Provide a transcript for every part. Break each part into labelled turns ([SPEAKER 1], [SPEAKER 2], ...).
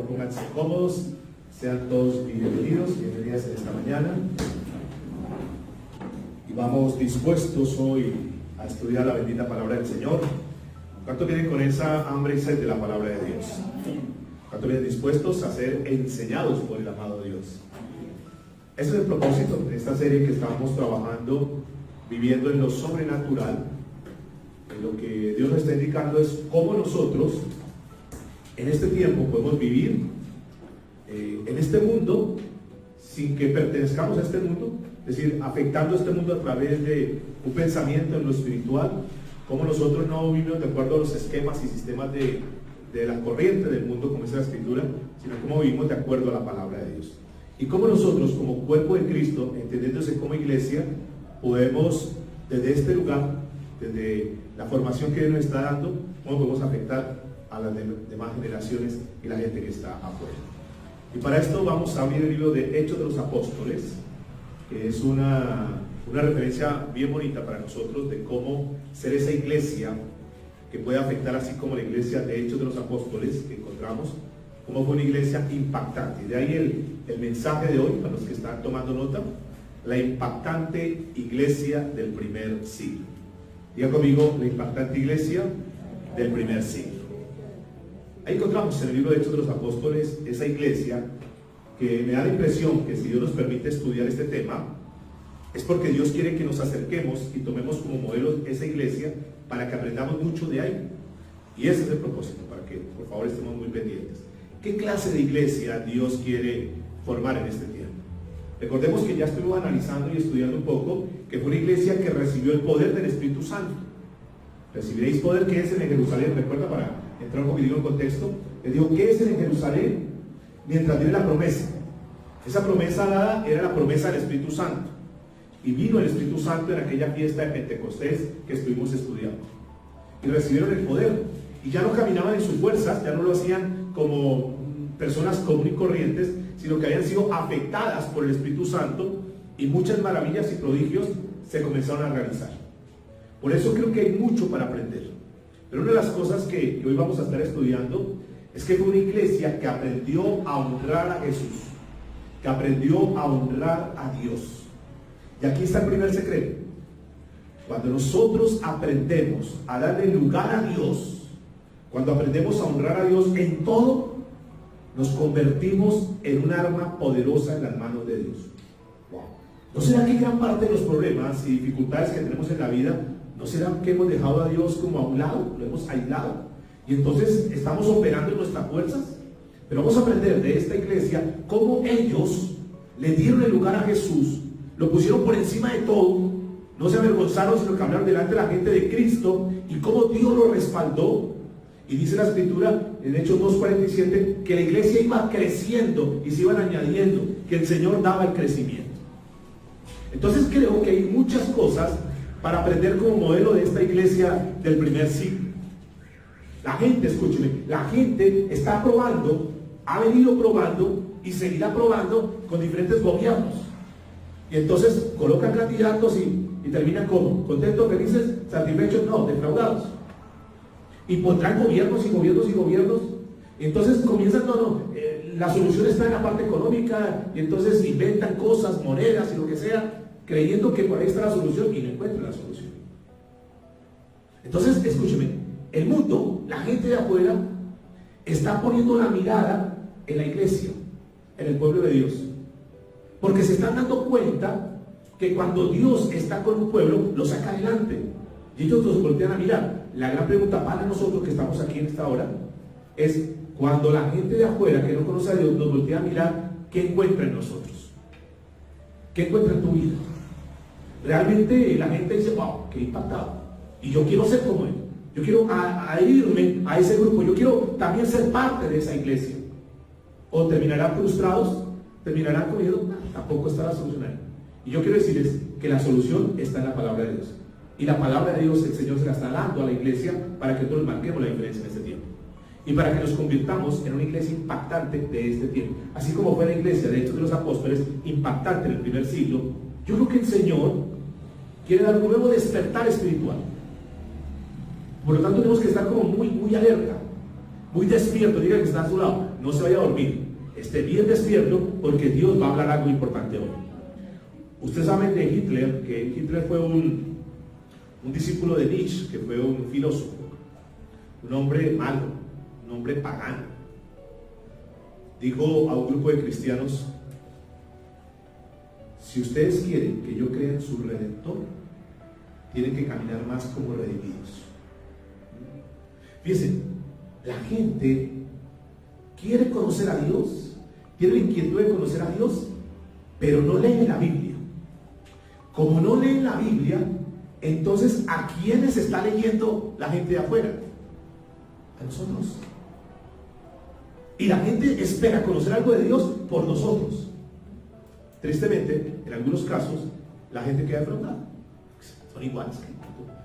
[SPEAKER 1] favor, pónganse cómodos, sean todos bienvenidos, bienvenidas en esta mañana. Y vamos dispuestos hoy a estudiar la bendita palabra del Señor. ¿Cuántos vienen con esa hambre y sed de la palabra de Dios? ¿Cuántos vienen dispuestos a ser enseñados por el amado Dios? Ese es el propósito de esta serie que estamos trabajando, viviendo en lo sobrenatural. En lo que Dios nos está indicando es cómo nosotros en este tiempo podemos vivir en este mundo sin que pertenezcamos a este mundo, es decir, afectando a este mundo a través de un pensamiento en lo espiritual, cómo nosotros no vivimos de acuerdo a los esquemas y sistemas de la corriente del mundo, como es la Escritura, sino cómo vivimos de acuerdo a la palabra de Dios. Y cómo nosotros, como cuerpo de Cristo, entendiéndose como iglesia, podemos desde este lugar, desde la formación que Dios nos está dando, cómo podemos afectar a las demás generaciones y la gente que está afuera. Y para esto vamos a abrir el libro de Hechos de los Apóstoles, que es una referencia bien bonita para nosotros de cómo ser esa iglesia que puede afectar, así como la iglesia de Hechos de los Apóstoles que encontramos, como fue una iglesia impactante. De ahí el mensaje de hoy, para los que están tomando nota, la impactante iglesia del primer siglo. Diga conmigo, la impactante iglesia del primer siglo. Ahí encontramos en el libro de Hechos de los Apóstoles esa iglesia que me da la impresión que si Dios nos permite estudiar este tema, es porque Dios quiere que nos acerquemos y tomemos como modelo esa iglesia para que aprendamos mucho de ahí. Y ese es el propósito, para que por favor estemos muy pendientes. ¿Qué clase de iglesia Dios quiere formar en este tiempo? Recordemos que ya estuvimos analizando y estudiando un poco que fue una iglesia que recibió el poder del Espíritu Santo. Recibiréis poder, que es en Jerusalén. Recuerda, para entrar un poquitito en contexto, les digo, ¿qué es en Jerusalén? Mientras viene la promesa. Esa promesa dada era la promesa del Espíritu Santo. Y vino el Espíritu Santo en aquella fiesta de Pentecostés que estuvimos estudiando. Y recibieron el poder. Y ya no caminaban en sus fuerzas, ya no lo hacían como personas comunes y corrientes, sino que habían sido afectadas por el Espíritu Santo, y muchas maravillas y prodigios se comenzaron a realizar. Por eso creo que hay mucho para aprender. Pero una de las cosas que hoy vamos a estar estudiando es que fue una iglesia que aprendió a honrar a Jesús, que aprendió a honrar a Dios. Y aquí está el primer secreto. Cuando nosotros aprendemos a darle lugar a Dios, cuando aprendemos a honrar a Dios en todo, nos convertimos en un arma poderosa en las manos de Dios. Wow. ¿No será que gran parte de los problemas y dificultades que tenemos en la vida, no será que hemos dejado a Dios como a un lado, lo hemos aislado, y entonces estamos operando en nuestras fuerzas? Pero vamos a aprender de esta iglesia cómo ellos le dieron el lugar a Jesús, lo pusieron por encima de todo, no se avergonzaron, sino que hablaron delante de la gente de Cristo, y cómo Dios lo respaldó. Y dice la Escritura en Hechos 2:47 que la iglesia iba creciendo y se iban añadiendo, que el Señor daba el crecimiento. Entonces creo que hay muchas cosas para aprender como modelo de esta iglesia del primer siglo. La gente, escúcheme, la gente está probando, ha venido probando y seguirá probando con diferentes gobiernos. Y entonces colocan candidatos y terminan como contentos, felices, satisfechos, no, defraudados. Y pondrán gobiernos y gobiernos y gobiernos. Y entonces comienzan, la solución está en la parte económica, y entonces inventan cosas, monedas y lo que sea, creyendo que por ahí está la solución, y no encuentran la solución. Entonces, escúcheme, el mundo, la gente de afuera, está poniendo la mirada en la iglesia, en el pueblo de Dios, porque se están dando cuenta que cuando Dios está con un pueblo, lo saca adelante, y ellos los voltean a mirar. La gran pregunta para nosotros que estamos aquí en esta hora es, cuando la gente de afuera que no conoce a Dios nos voltea a mirar, ¿qué encuentra en nosotros? ¿Qué encuentra en tu vida? Realmente la gente dice, wow, qué impactado, y yo quiero ser como él, yo quiero adherirme a ese grupo, yo quiero también ser parte de esa iglesia. O terminarán frustrados, terminarán con miedo, tampoco está la solución ahí. Y yo quiero decirles que la solución está en la palabra de Dios. Y la palabra de Dios, el Señor se la está dando a la iglesia para que todos marquemos la diferencia en este tiempo. Y para que nos convirtamos en una iglesia impactante de este tiempo. Así como fue la iglesia de Hechos de los Apóstoles, impactante en el primer siglo, yo creo que el Señor quiere dar un nuevo despertar espiritual. Por lo tanto, tenemos que estar como muy alerta, muy despierto. Diga que está a su lado. no se vaya a dormir, esté bien despierto, porque Dios va a hablar algo importante hoy. Ustedes saben de Hitler, que Hitler fue un discípulo de Nietzsche, que fue un filósofo, un hombre malo, un hombre pagano. Dijo a un grupo de cristianos: si ustedes quieren que yo crea en su Redentor, tienen que caminar más como redimidos. Fíjense, la gente quiere conocer a Dios, tiene la inquietud de conocer a Dios, pero no leen la Biblia. Como no leen la Biblia, entonces ¿a quiénes está leyendo la gente de afuera? A nosotros. Y la gente espera conocer algo de Dios por nosotros. Tristemente, en algunos casos, la gente queda defraudada. Son iguales,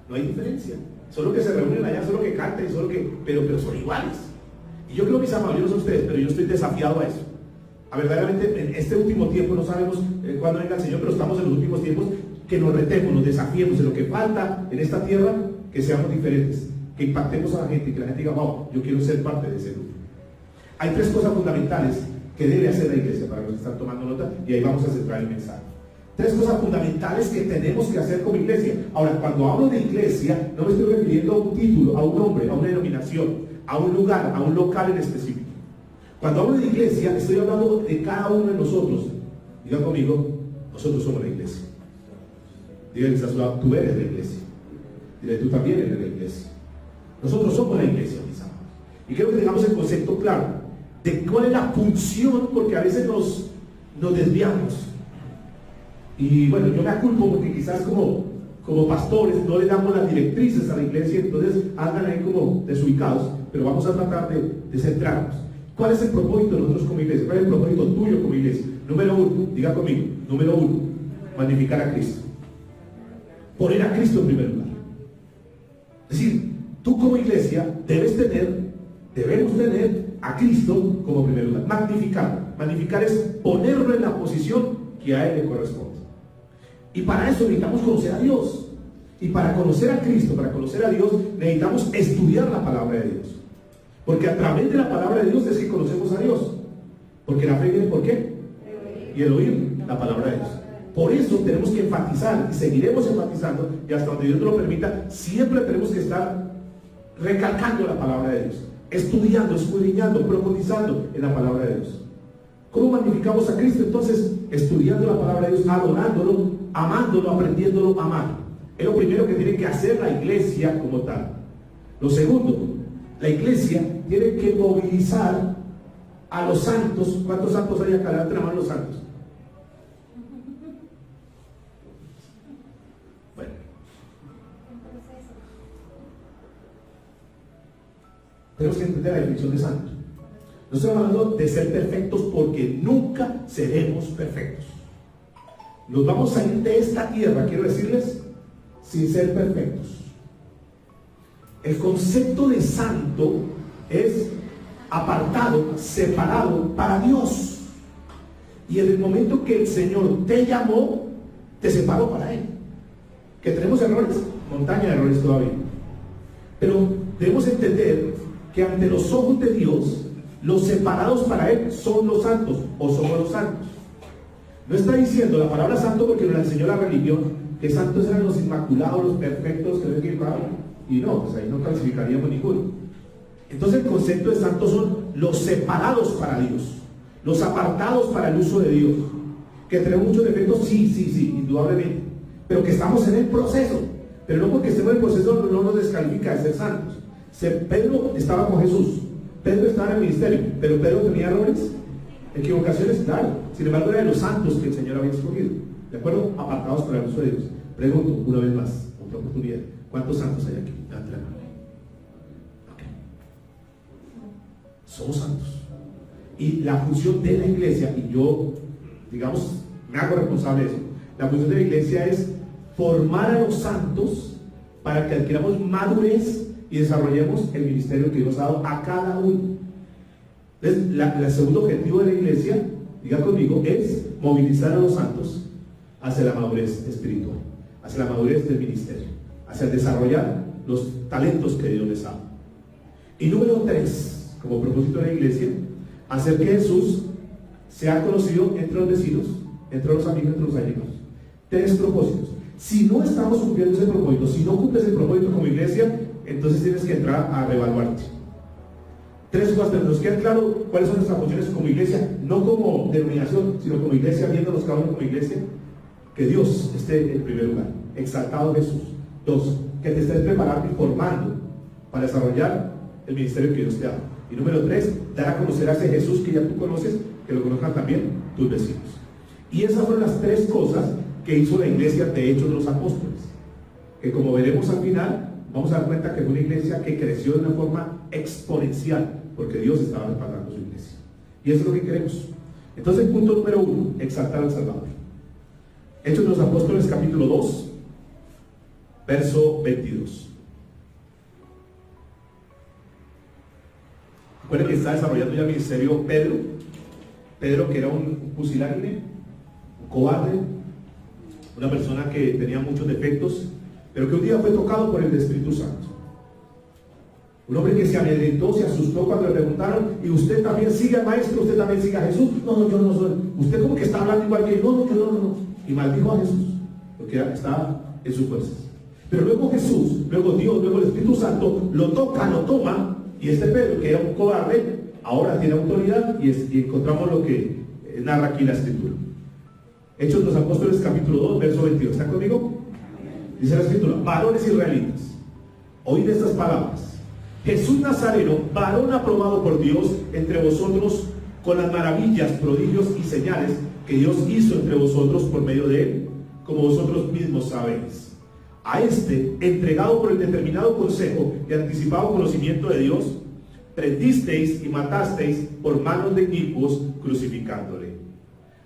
[SPEAKER 1] no hay diferencia. Solo que se reúnen allá, solo que cantan, pero son iguales. Y yo creo, mis amados, yo no sé ustedes, pero yo estoy desafiado a eso. A verdaderamente, en este último tiempo, no sabemos cuándo venga el Señor, pero estamos en los últimos tiempos, que nos retemos, nos desafiemos en lo que falta en esta tierra, que seamos diferentes, que impactemos a la gente y que la gente diga: wow, yo quiero ser parte de ese grupo. Hay tres cosas fundamentales que debe hacer la iglesia, para los que están tomando nota, y ahí vamos a centrar el mensaje. Tres cosas fundamentales que tenemos que hacer como iglesia. Ahora, cuando hablo de iglesia, no me estoy refiriendo a un título, a un nombre, a una denominación, a un lugar, a un local en específico. Cuando hablo de iglesia, estoy hablando de cada uno de nosotros. Diga conmigo: nosotros somos la iglesia. Dígale a su lado: tú eres la iglesia. Dile: tú también eres la iglesia. Nosotros somos la iglesia, mis amados. Y quiero que tengamos el concepto claro de cuál es la función, porque a veces nos desviamos. Y bueno, yo me aculpo porque quizás como pastores no le damos las directrices a la iglesia, entonces andan ahí como desubicados, pero vamos a tratar de centrarnos. ¿Cuál es el propósito de nosotros como iglesia? ¿Cuál es el propósito tuyo como iglesia? Número uno, diga conmigo, número uno, magnificar a Cristo. Poner a Cristo en primer lugar. Es decir, tú como iglesia debemos tener a Cristo como primer lugar. Magnificar es ponerlo en la posición que a Él le corresponde. Y para eso necesitamos conocer a Dios. Y para conocer a Cristo, para conocer a Dios, necesitamos estudiar la palabra de Dios. Porque a través de la palabra de Dios es que conocemos a Dios. Porque la fe viene ¿por qué? Y el oír la palabra de Dios. Por eso tenemos que enfatizar, y seguiremos enfatizando, y hasta donde Dios nos lo permita, siempre tenemos que estar recalcando la palabra de Dios, estudiando, escudriñando, profundizando en la palabra de Dios. ¿Cómo magnificamos a Cristo? Entonces, estudiando la palabra de Dios, adorándolo, amándolo, aprendiéndolo a amar. Es lo primero que tiene que hacer la iglesia como tal. Lo segundo, la iglesia tiene que movilizar a los santos. ¿Cuántos santos hay acá? Levanten la mano los santos. Bueno. Tenemos que entender la definición de santo. No estoy hablando de ser perfectos, porque nunca seremos perfectos. Nos vamos a ir de esta tierra, quiero decirles, sin ser perfectos. El concepto de santo es apartado, separado para Dios. Y en el momento que el Señor te llamó, te separó para Él. Que tenemos errores, montaña de errores todavía. Pero debemos entender que ante los ojos de Dios, los separados para Él son los santos, o somos los santos. No está diciendo la palabra santo porque nos la enseñó la religión, que santos eran los inmaculados, los perfectos, y no, pues ahí no clasificaríamos ninguno. Entonces el concepto de santos son los separados para Dios, los apartados para el uso de Dios. Que tenemos muchos defectos, sí, indudablemente, pero que estamos en el proceso. Pero no porque estemos en el proceso no nos descalifica de ser santos. Pedro estaba con Jesús, Pedro estaba en el ministerio, pero Pedro tenía errores, equivocaciones, claro. Sin embargo, era de los santos que el Señor había escogido, ¿de acuerdo? Apartados para el uso de Dios. Pregunto una vez más, otra oportunidad: ¿cuántos santos hay aquí? Levante la mano. Okay. Somos santos. Y la función de la iglesia, y yo, digamos, me hago responsable de eso, la función de la iglesia es formar a los santos para que adquiramos madurez y desarrollemos el ministerio que Dios ha dado a cada uno. Entonces, el segundo objetivo de la iglesia, diga conmigo, es movilizar a los santos hacia la madurez espiritual, hacia la madurez del ministerio, hacia el desarrollar los talentos que Dios les ha dado. Y número 3, como propósito de la iglesia, hacer que Jesús sea conocido entre los vecinos, entre los amigos, entre los allegados. 3 propósitos. Si no estamos cumpliendo ese propósito, si no cumples el propósito como iglesia, entonces tienes que entrar a reevaluarte. 3 cosas, pero nos queda claro cuáles son nuestras funciones como iglesia, no como denominación, sino como iglesia, viéndonos cada uno como iglesia. Que Dios esté en primer lugar, exaltado Jesús. 2, que te estés preparando y formando para desarrollar el ministerio que Dios te da. Y número 3, dar a conocer a ese Jesús que ya tú conoces, que lo conozcan también tus vecinos. Y esas fueron las 3 cosas que hizo la iglesia de Hechos de los Apóstoles, que como veremos al final, vamos a dar cuenta que fue una iglesia que creció de una forma exponencial, porque Dios estaba respaldando su iglesia. Y eso es lo que queremos. Entonces, punto número 1, exaltar al Salvador. Hechos de los Apóstoles, capítulo 2, verso 22. Recuerden que está desarrollando ya el ministerio Pedro, que era un pusilánime, un cobarde, una persona que tenía muchos defectos, pero que un día fue tocado por el Espíritu Santo. Un hombre que se amedrentó, se asustó cuando le preguntaron: ¿y usted también sigue al Maestro? ¿Usted también sigue a Jesús? No, yo no soy. Usted como que está hablando igual que yo. No. Y maldijo a Jesús, porque estaba en sus fuerzas. Pero luego Jesús, luego Dios, luego el Espíritu Santo lo toca, lo toma, y este Pedro, que era un cobarde, ahora tiene autoridad, y encontramos lo que narra aquí la Escritura. Hechos de los Apóstoles, capítulo 2, verso 22. ¿Están conmigo? Dice la Escritura: varones israelitas, oíd estas palabras. Jesús Nazareno, varón aprobado por Dios entre vosotros, con las maravillas, prodigios y señales que Dios hizo entre vosotros por medio de él, como vosotros mismos sabéis. A este, entregado por el determinado consejo y anticipado conocimiento de Dios, prendisteis y matasteis por manos de inicuos, crucificándole,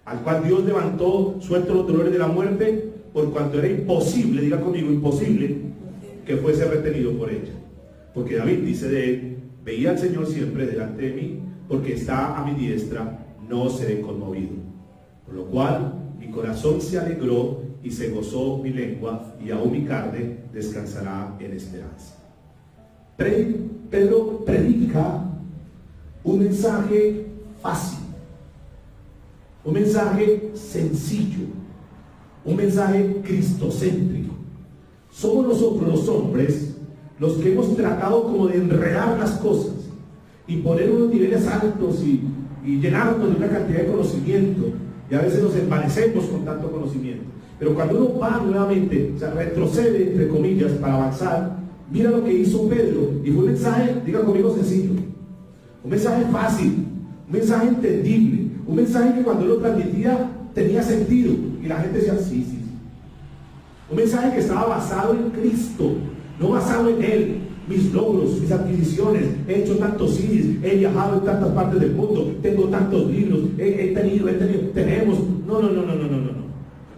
[SPEAKER 1] al cual Dios levantó suelto los dolores de la muerte, por cuanto era imposible, diga conmigo, imposible, que fuese retenido por ella. Porque David dice de él: veía al Señor siempre delante de mí, porque está a mi diestra, no seré conmovido. Por lo cual mi corazón se alegró y se gozó mi lengua, y aún mi carne descansará en esperanza. Pedro predica un mensaje fácil, un mensaje sencillo, un mensaje cristocéntrico. Somos nosotros los hombres los que hemos tratado como de enredar las cosas y poner unos niveles altos y llenarnos de una cantidad de conocimiento, y a veces nos envanecemos con tanto conocimiento. Pero cuando uno va nuevamente, o sea, retrocede, entre comillas, para avanzar, mira lo que hizo Pedro, y fue un mensaje, diga conmigo, sencillo, un mensaje fácil, un mensaje entendible, un mensaje que cuando él lo transmitía tenía sentido, y la gente decía: sí. Un mensaje que estaba basado en Cristo, no basado en él, mis logros, mis adquisiciones. He hecho tantos CDs, he viajado en tantas partes del mundo, tengo tantos libros, tenemos. No.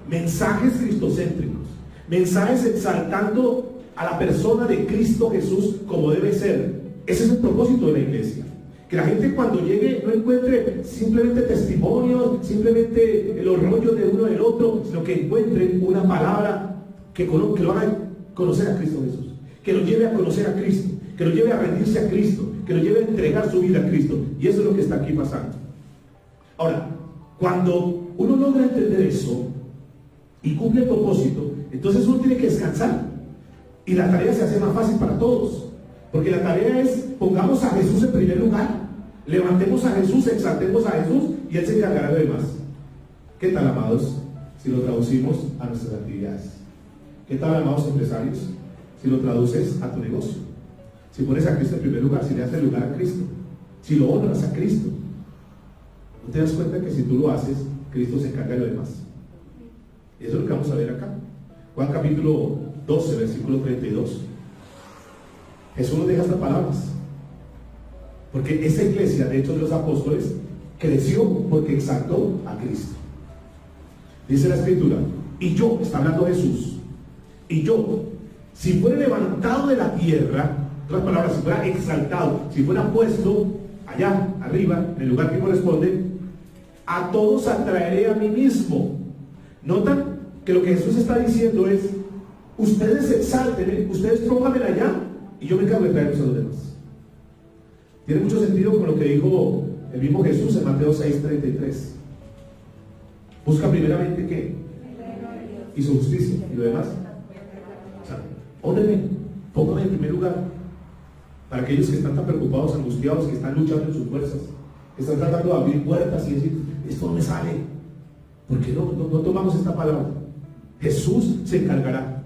[SPEAKER 1] Mensajes cristocéntricos, mensajes exaltando a la persona de Cristo Jesús como debe ser. Ese es el propósito de la iglesia. Que la gente cuando llegue no encuentre simplemente testimonios, simplemente los rollos de uno del otro, sino que encuentre una palabra que lo haga conocer a Cristo Jesús, que lo lleve a conocer a Cristo, que lo lleve a rendirse a Cristo, que lo lleve a entregar su vida a Cristo. Y eso es lo que está aquí pasando. Ahora, cuando uno logra entender eso y cumple el propósito, entonces uno tiene que descansar, y la tarea se hace más fácil para todos, porque la tarea es: pongamos a Jesús en primer lugar, levantemos a Jesús, exaltemos a Jesús, y él se encargará de lo demás. ¿Qué tal, amados, si lo traducimos a nuestras actividades? ¿Qué tal, amados empresarios, si lo traduces a tu negocio? Si pones a Cristo en primer lugar, si le das el lugar a Cristo, si lo honras a Cristo, ¿no te das cuenta que si tú lo haces, Cristo se encarga de lo demás? Y eso es lo que vamos a ver acá. Juan capítulo 12, versículo 32. Jesús nos deja estas palabras, porque esa iglesia, de Hechos de los Apóstoles, creció porque exaltó a Cristo. Dice la Escritura: y yo, está hablando Jesús, y yo, si fuera levantado de la tierra, en otras palabras, si fuera exaltado, si fuera puesto allá arriba, en el lugar que corresponde, a todos atraeré a mí mismo. Notan que lo que Jesús está diciendo es: ustedes exáltenme, ustedes pónganme allá, y yo me encargo de traerlos a los demás. Tiene mucho sentido con lo que dijo El mismo Jesús en Mateo 6:33. Busca primeramente ¿qué? Y su justicia. ¿Y lo demás? O sea, órenme, póngame en primer lugar. Para aquellos que están tan preocupados, angustiados, que están luchando en sus fuerzas, que están tratando de abrir puertas y decir, esto no me sale. ¿Por qué no tomamos esta palabra? Jesús se encargará.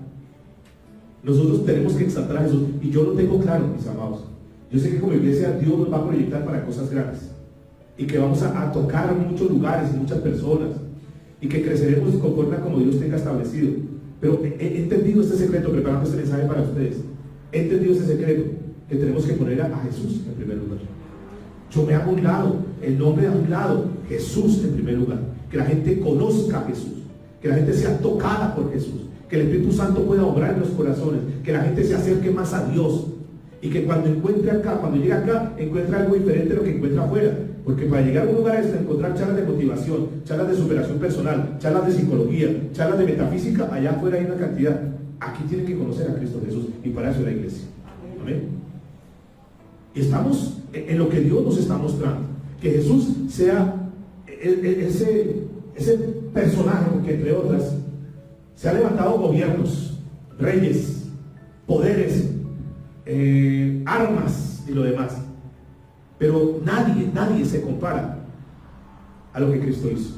[SPEAKER 1] Nosotros tenemos que exaltar a Jesús. Y yo lo tengo claro, mis amados. Yo sé que como iglesia Dios nos va a proyectar para cosas grandes. Y que vamos a tocar muchos lugares y muchas personas. Y que creceremos conforme a como Dios tenga establecido. Pero he entendido este secreto, preparando este mensaje para ustedes. He entendido este secreto, que tenemos que poner a Jesús en primer lugar. Yo me hago a un lado, el nombre a un lado, Jesús en primer lugar. Que la gente conozca a Jesús, que la gente sea tocada por Jesús, que el Espíritu Santo pueda obrar en los corazones, que la gente se acerque más a Dios. Y que cuando encuentre acá, cuando llegue acá, encuentre algo diferente de lo que encuentra afuera. Porque para llegar a un lugar es encontrar charlas de motivación, charlas de superación personal, charlas de psicología, charlas de metafísica. Allá afuera hay una cantidad. Aquí tienen que conocer a Cristo Jesús, y para eso es la iglesia. Amén. Y estamos en lo que Dios nos está mostrando. Que Jesús sea ese personaje, porque entre otras se han levantado gobiernos, reyes, poderes, armas y lo demás. Pero nadie se compara a lo que Cristo hizo.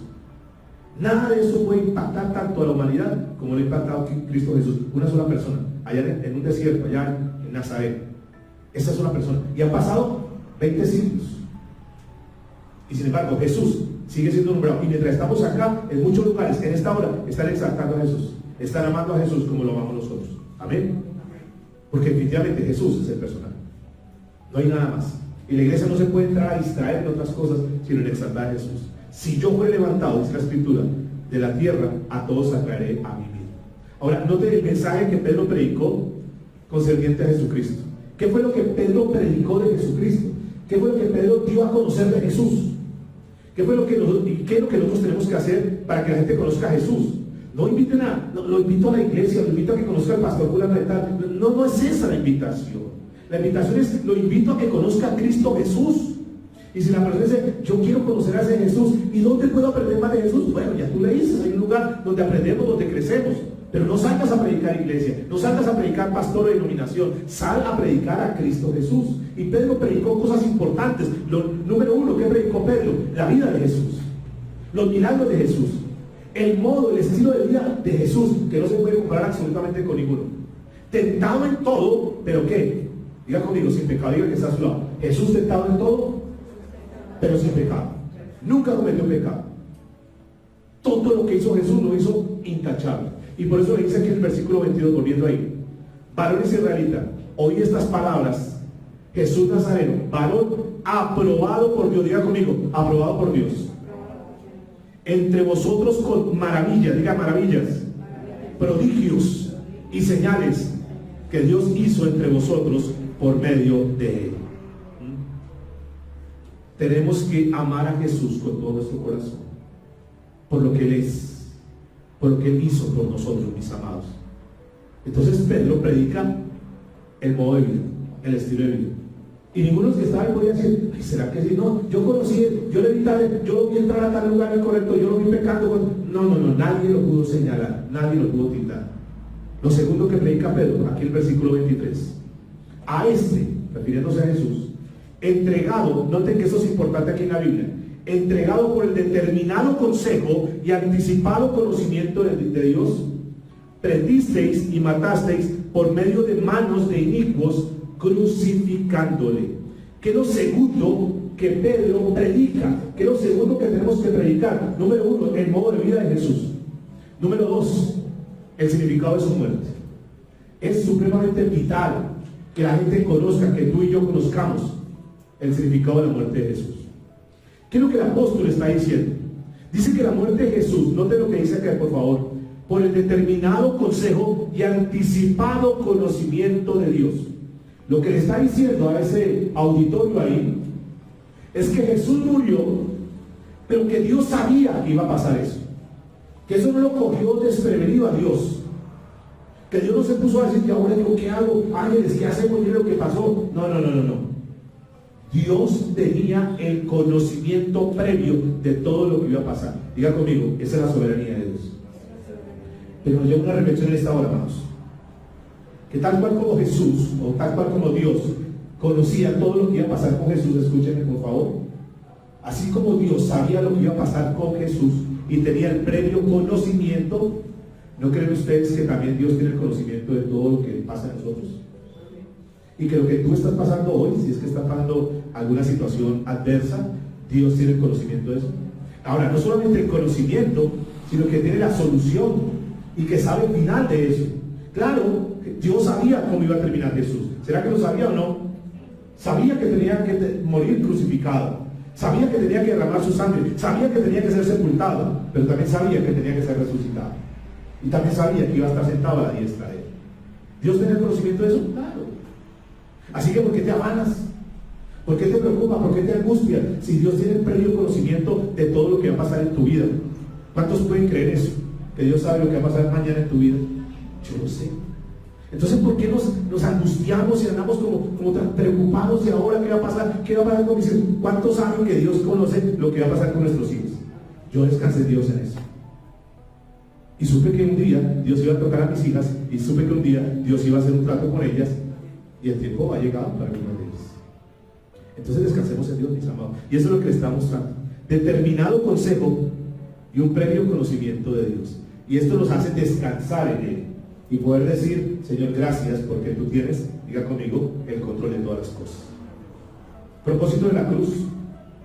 [SPEAKER 1] Nada de eso puede impactar tanto a la humanidad como lo ha impactado Cristo Jesús. Una sola persona, allá en un desierto, allá en Nazaret. Esa es una persona. Y han pasado 20 siglos. Y sin embargo, Jesús sigue siendo nombrado. Y mientras estamos acá, en muchos lugares, en esta hora, están exaltando a Jesús. Están amando a Jesús como lo amamos nosotros. Amén. Porque definitivamente Jesús es el personaje. No hay nada más. Y la iglesia no se puede entrar a distraer en otras cosas, sino en exaltar a Jesús. Si yo fuera levantado, dice la Escritura, de la tierra, a todos atraeré a mi vida. Ahora, note el mensaje que Pedro predicó concerniente a Jesucristo. ¿Qué fue lo que Pedro predicó de Jesucristo? ¿Qué fue lo que Pedro dio a conocer de Jesús? ¿Qué fue lo que qué es lo que nosotros tenemos que hacer para que la gente conozca a Jesús? No inviten lo invito a la iglesia, lo invito a que conozca al pastor fulano de tal. No es esa la invitación. La invitación es, lo invito a que conozca a Cristo Jesús. Y si la persona dice, yo quiero conocer a ese Jesús, ¿y dónde puedo aprender más de Jesús? Bueno, ya tú le dices, hay un lugar donde aprendemos, donde crecemos. Pero no salgas a predicar iglesia, no salgas a predicar pastor o denominación, sal a predicar a Cristo Jesús. Y Pedro predicó cosas importantes. Número uno, ¿qué predicó Pedro? La vida de Jesús, los milagros de Jesús, el modo, el estilo de vida de Jesús, que no se puede comparar absolutamente con ninguno. Tentado en todo, pero ¿qué? Diga conmigo, sin pecado. Diga que está a su lado. Jesús tentado en todo, pero sin pecado. Nunca cometió pecado. Todo lo que hizo Jesús lo hizo intachable. Y por eso le dice aquí en el versículo 22, volviendo ahí: varones israelitas, oí estas palabras. Jesús Nazareno, varón aprobado por Dios. Diga conmigo, aprobado por Dios. Entre vosotros con maravillas, diga maravillas, prodigios y señales que Dios hizo entre vosotros por medio de él. Tenemos que amar a Jesús con todo nuestro corazón, por lo que Él es, por lo que Él hizo por nosotros, mis amados. Entonces Pedro predica el modo de vida, el estilo de vida. Y ninguno de los que estaban ahí podía decir, ay, ¿será que sí? No, yo conocí, yo le vi yo lo vi entrar a tal lugar incorrecto, yo lo vi pecando. No, nadie lo pudo señalar, nadie lo pudo tildar. Lo segundo que predica Pedro, aquí el versículo 23. A este, refiriéndose a Jesús, entregado, noten que eso es importante aquí en la Biblia, entregado por el determinado consejo y anticipado conocimiento de Dios, prendisteis y matasteis por medio de manos de inicuos, crucificándole. ¿Qué es lo segundo que Pedro predica? ¿Qué es lo segundo que tenemos que predicar? Número uno, el modo de vida de Jesús. Número dos, el significado de su muerte. Es supremamente vital que la gente conozca, que tú y yo conozcamos el significado de la muerte de Jesús. ¿Qué es lo que el apóstol está diciendo? Dice que la muerte de Jesús, note lo que dice acá, por favor, por el determinado consejo y anticipado conocimiento de Dios. Lo que le está diciendo a ese auditorio ahí es que Jesús murió, pero que Dios sabía que iba a pasar eso. Que eso no lo cogió desprevenido a Dios. Que Dios no se puso a decir, ¿y ahora digo qué hago? Ángeles, ¿qué hacemos? Mire lo que pasó. No. Dios tenía el conocimiento previo de todo lo que iba a pasar. Diga conmigo, esa es la soberanía de Dios. Pero nos lleva una reflexión en esta hora, hermanos. Que tal cual como Jesús, o tal cual como Dios, conocía todo lo que iba a pasar con Jesús, escúchenme por favor. Así como Dios sabía lo que iba a pasar con Jesús y tenía el previo conocimiento, ¿no creen ustedes que también Dios tiene el conocimiento de todo lo que pasa en nosotros? Y que lo que tú estás pasando hoy, si es que estás pasando alguna situación adversa, Dios tiene el conocimiento de eso. Ahora, no solamente el conocimiento, sino que tiene la solución y que sabe el final de eso. Claro, Dios sabía cómo iba a terminar Jesús. ¿Será que lo sabía o no? Sabía que tenía que morir crucificado, sabía que tenía que derramar su sangre, sabía que tenía que ser sepultado, pero también sabía que tenía que ser resucitado. Y también sabía que iba a estar sentado a la diestra de él. ¿Dios tenía el conocimiento de eso? Claro. Así que ¿por qué te afanas? ¿Por qué te preocupa? ¿Por qué te angustia? Si Dios tiene el previo conocimiento de todo lo que va a pasar en tu vida. ¿Cuántos pueden creer eso? Que Dios sabe lo que va a pasar mañana en tu vida. Yo lo sé. Entonces, ¿por qué nos angustiamos y andamos como tan preocupados de ahora qué va a pasar? ¿Qué va a pasar con mis hijos? ¿Cuántos saben que Dios conoce lo que va a pasar con nuestros hijos? Yo descansé en Dios en eso. Y supe que un día Dios iba a tocar a mis hijas, y supe que un día Dios iba a hacer un trato con ellas, y el tiempo ha llegado para algunas de ellas. Entonces descansemos en Dios, mis amados. Y eso es lo que le está mostrando. Determinado consejo y un previo conocimiento de Dios. Y esto nos hace descansar en Él y poder decir, Señor, gracias porque tú tienes, diga conmigo, el control de todas las cosas. Propósito de la cruz.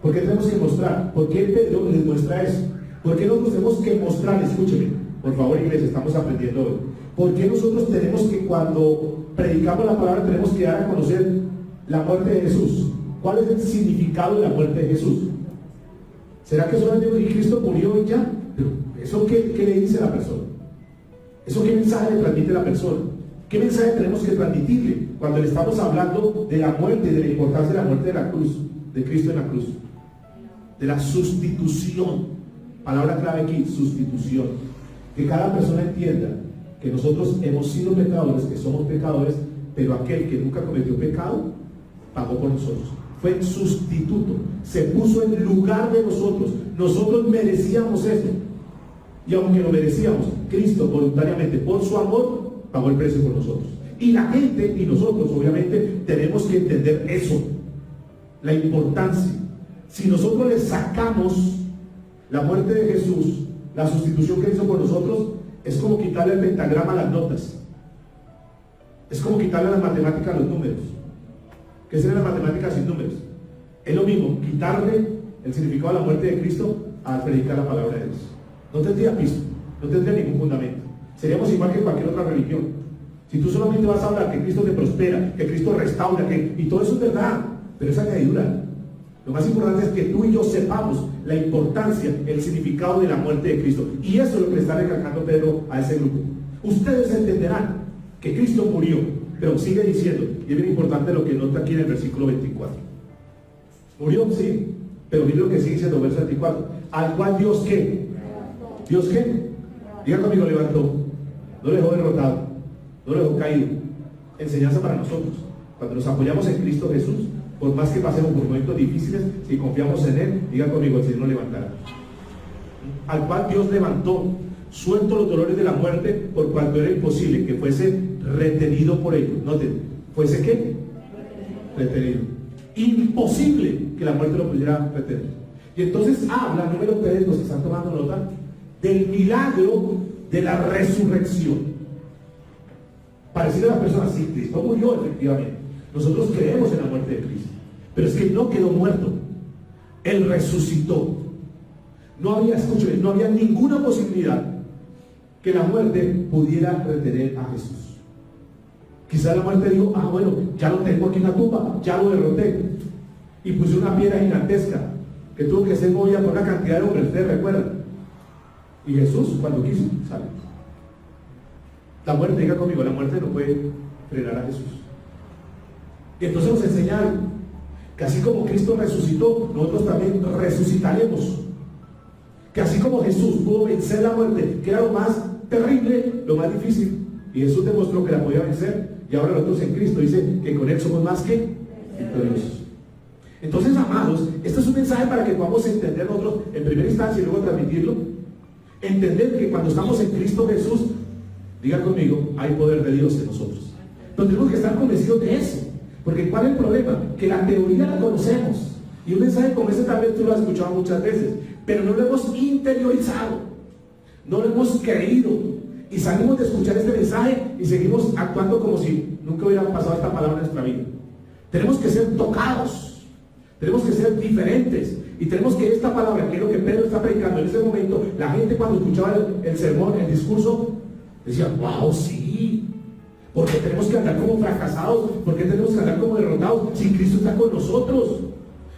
[SPEAKER 1] ¿Por qué tenemos que mostrar? ¿Por qué Pedro les muestra eso? ¿Por qué nosotros tenemos que mostrar? Escúcheme, por favor, iglesia, estamos aprendiendo hoy. ¿Por qué nosotros tenemos que, cuando predicamos la palabra, tenemos que dar a conocer la muerte de Jesús? ¿Cuál es el significado de la muerte de Jesús? ¿Será que solamente Cristo murió y ya? Pero ¿eso qué le dice a la persona? ¿Eso qué mensaje le transmite a la persona? ¿Qué mensaje tenemos que transmitirle cuando le estamos hablando de la muerte, de la importancia de la muerte de la cruz, de Cristo en la cruz? De la sustitución. Palabra clave aquí, sustitución. Que cada persona entienda que nosotros hemos sido pecadores, que somos pecadores, pero aquel que nunca cometió pecado, pagó por nosotros. Fue sustituto, se puso en lugar de nosotros. Nosotros merecíamos eso. Y aunque lo merecíamos, Cristo voluntariamente, por su amor, pagó el precio por nosotros. Y la gente, y nosotros obviamente, tenemos que entender eso, la importancia. Si nosotros le sacamos la muerte de Jesús, la sustitución que hizo por nosotros, es como quitarle el pentagrama a las notas. Es como quitarle a las matemáticas a los números. ¿Qué serían las matemáticas sin números? Es lo mismo, quitarle el significado de la muerte de Cristo al predicar la palabra de Dios. No tendría piso, no tendría ningún fundamento. Seríamos igual que cualquier otra religión. Si tú solamente vas a hablar que Cristo te prospera, que Cristo restaura, y todo eso es verdad, pero es añadidura. Lo más importante es que tú y yo sepamos la importancia, el significado de la muerte de Cristo. Y eso es lo que le está recalcando Pedro a ese grupo. Ustedes entenderán que Cristo murió, pero sigue diciendo, y es bien importante lo que nota aquí en el versículo 24. Murió, sí, pero mire lo que sigue diciendo el verso 24. Al cual Dios, ¿qué? ¿Dios qué? Diga conmigo, levantó. No lo dejó derrotado, no lo dejó caído. Enseñanza para nosotros. Cuando nos apoyamos en Cristo Jesús, por más que pasemos por momentos difíciles, si confiamos en Él, diga conmigo, el Señor nos levantará. Al cual Dios levantó, suelto los dolores de la muerte, por cuanto era imposible que fuese retenido por ellos. Noten, ¿fuese qué? Retenido. Imposible que la muerte lo pudiera retener. Y entonces habla, número 3, los que están tomando nota, del milagro de la resurrección. Para decirle a las personas, sí, Cristo murió efectivamente. Nosotros creemos en la muerte de Cristo, pero es que no quedó muerto. Él resucitó. No había, escúchame, no había ninguna posibilidad que la muerte pudiera retener a Jesús. Quizás la muerte dijo, bueno, ya lo tengo aquí en la tumba, ya lo derroté. Y puse una piedra gigantesca que tuvo que ser movida por una cantidad de hombres, ustedes recuerdan. Y Jesús, cuando quiso, sale. La muerte, diga conmigo, la muerte no puede frenar a Jesús. Y entonces nos enseñaron que así como Cristo resucitó, nosotros también resucitaremos. Que así como Jesús pudo vencer la muerte, que era lo más terrible, lo más difícil, y Jesús demostró que la podía vencer, y ahora nosotros en Cristo dice que con Él somos más que victoriosos.
[SPEAKER 2] Entonces, amados, este es un mensaje para que podamos entender nosotros en primera instancia y luego transmitirlo. Entender que cuando estamos en Cristo Jesús, diga conmigo, hay poder de Dios en nosotros. Pero tenemos que estar convencidos de eso. Porque ¿cuál es el problema? Que la teoría la conocemos. Y un mensaje como ese tal vez tú lo has escuchado muchas veces, pero no lo hemos interiorizado, no lo hemos creído. Y salimos de escuchar este mensaje y seguimos actuando como si nunca hubiera pasado esta palabra en nuestra vida. Tenemos que ser tocados, tenemos que ser diferentes. Y tenemos que esta palabra, que es lo que Pedro está predicando en ese momento, la gente cuando escuchaba el sermón, el discurso, decía, wow, sí. Porque tenemos que andar como fracasados, porque tenemos que andar como derrotados, si Cristo está con nosotros.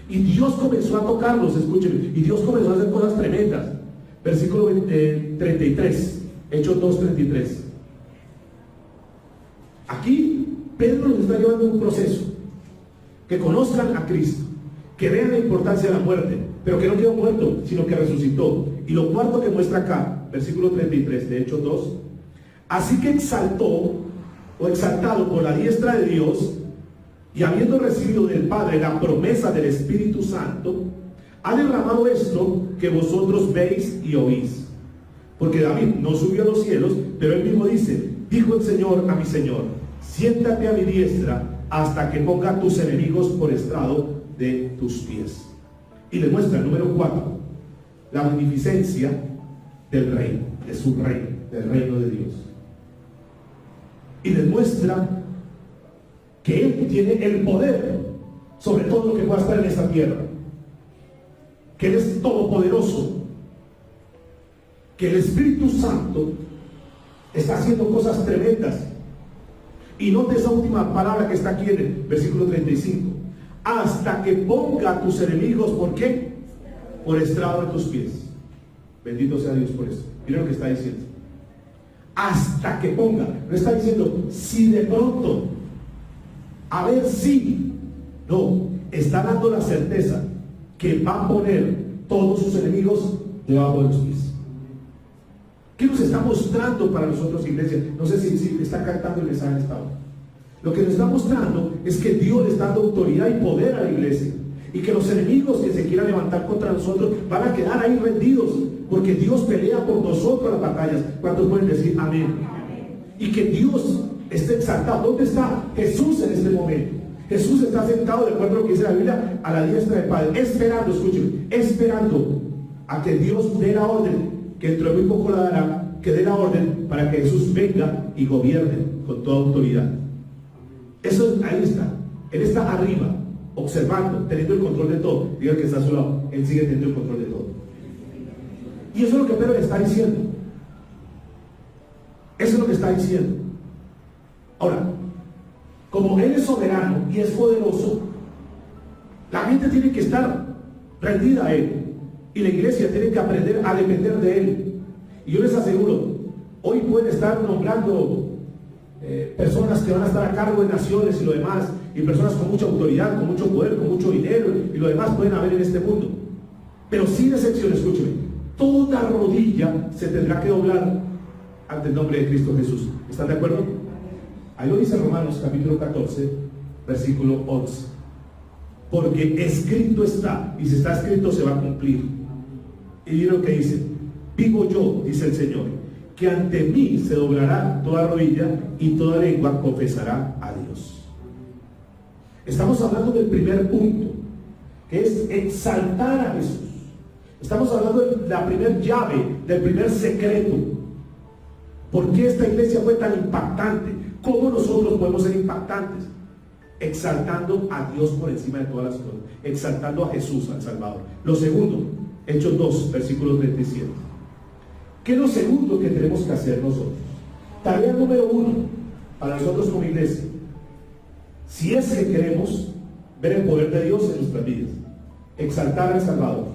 [SPEAKER 2] Y Dios comenzó a tocarlos, escuchen, y Dios comenzó a hacer cosas tremendas. Versículo 33, Hechos 2:33. Aquí Pedro nos está llevando un proceso. Que conozcan a Cristo, que vean la importancia de la muerte, pero que no quedó muerto, sino que resucitó. Y lo cuarto que muestra acá, versículo 33 de Hechos 2, así que exaltado por la diestra de Dios, y habiendo recibido del Padre la promesa del Espíritu Santo, ha derramado esto que vosotros veis y oís. Porque David no subió a los cielos, pero él mismo dice, dijo el Señor a mi Señor, siéntate a mi diestra hasta que ponga tus enemigos por estrado de tus pies. Y le muestra el número 4, la magnificencia del reino, de su reino, del reino de Dios. Y les muestra que Él tiene el poder sobre todo lo que pueda estar en esta tierra, que Él es todopoderoso, que el Espíritu Santo está haciendo cosas tremendas. Y note esa última palabra que está aquí en el versículo 35, hasta que ponga a tus enemigos, ¿por qué? Por estrado de tus pies. Bendito sea Dios por eso. Mira lo que está diciendo, hasta que ponga. No está diciendo si de pronto, a ver si. No, está dando la certeza que va a poner todos sus enemigos debajo de los pies. ¿Qué nos está mostrando para nosotros, iglesia? No sé si está captando el mensaje en esta hora. Lo que nos está mostrando es que Dios le está dando autoridad y poder a la iglesia, y que los enemigos que se quieran levantar contra nosotros van a quedar ahí rendidos, porque Dios pelea por nosotros las batallas. ¿Cuántos pueden decir amén? Y que Dios esté exaltado. ¿Dónde está Jesús en este momento? Jesús está sentado, de acuerdo a lo que dice la Biblia, a la diestra del Padre, esperando, escuchen, esperando a que Dios dé la orden, que dentro de muy poco la dará, que dé la orden para que Jesús venga y gobierne con toda autoridad. Eso, ahí está. Él está arriba, observando, teniendo el control de todo. Diga que está a su lado, Él sigue teniendo el control de todo. Y eso es lo que Pedro le está diciendo. Eso es lo que está diciendo. Ahora, como Él es soberano y es poderoso, la gente tiene que estar rendida a Él. Y la iglesia tiene que aprender a depender de Él. Y yo les aseguro, hoy pueden estar nombrando personas que van a estar a cargo de naciones y lo demás, y personas con mucha autoridad, con mucho poder, con mucho dinero, y lo demás pueden haber en este mundo. Pero sin excepción, escúcheme, toda rodilla se tendrá que doblar ante el nombre de Cristo Jesús. ¿Están de acuerdo? Ahí lo dice Romanos capítulo 14, versículo 11. Porque escrito está, y si está escrito se va a cumplir. Y mira lo que dice, vivo yo, dice el Señor, que ante mí se doblará toda rodilla y toda lengua confesará a Dios. Estamos hablando del primer punto, que es exaltar a Jesús. Estamos hablando de la primer llave, del primer secreto. ¿Por qué esta iglesia fue tan impactante? ¿Cómo nosotros podemos ser impactantes? Exaltando a Dios por encima de todas las cosas, exaltando a Jesús, al Salvador. Lo segundo, Hechos 2, versículo 37. ¿Qué es lo segundo que tenemos que hacer nosotros? Tarea número 1 para nosotros como iglesia, si es que queremos ver el poder de Dios en nuestras vidas, exaltar al Salvador.